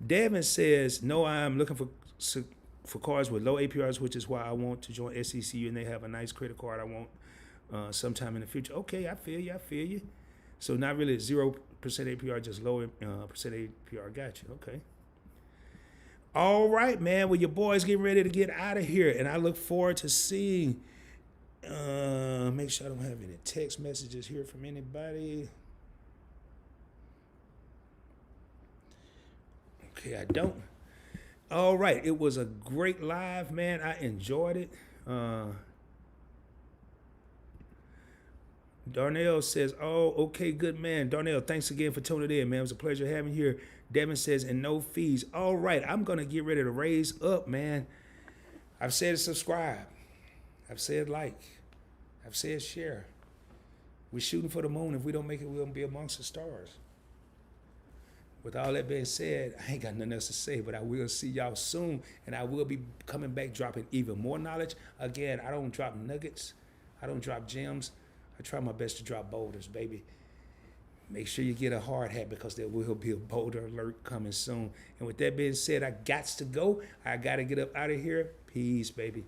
Devin says, no, I'm looking for cards with low APRs, which is why I want to join SECU, and they have a nice credit card I want sometime in the future. Okay, I feel you. So not really 0% APR, just low percent APR. Got you. Okay. All right, man. Well, your boy's getting ready to get out of here, and I look forward to seeing. Make sure I don't have any text messages here from anybody. Okay, I don't. All right, it was a great live, man. I enjoyed it. Darnell says, oh, okay, good, man. Darnell, thanks again for tuning in, man. It was a pleasure having you here. Devin says, and no fees. All right, I'm going to get ready to raise up, man. I've said subscribe. I've said like. I've said share. We're shooting for the moon. If we don't make it, we'll be amongst the stars. With all that being said, I ain't got nothing else to say, but I will see y'all soon, and I will be coming back dropping even more knowledge. Again, I don't drop nuggets. I don't drop gems. I try my best to drop boulders, baby. Make sure you get a hard hat because there will be a boulder alert coming soon. And with that being said, I got to go. I got to get up out of here. Peace, baby.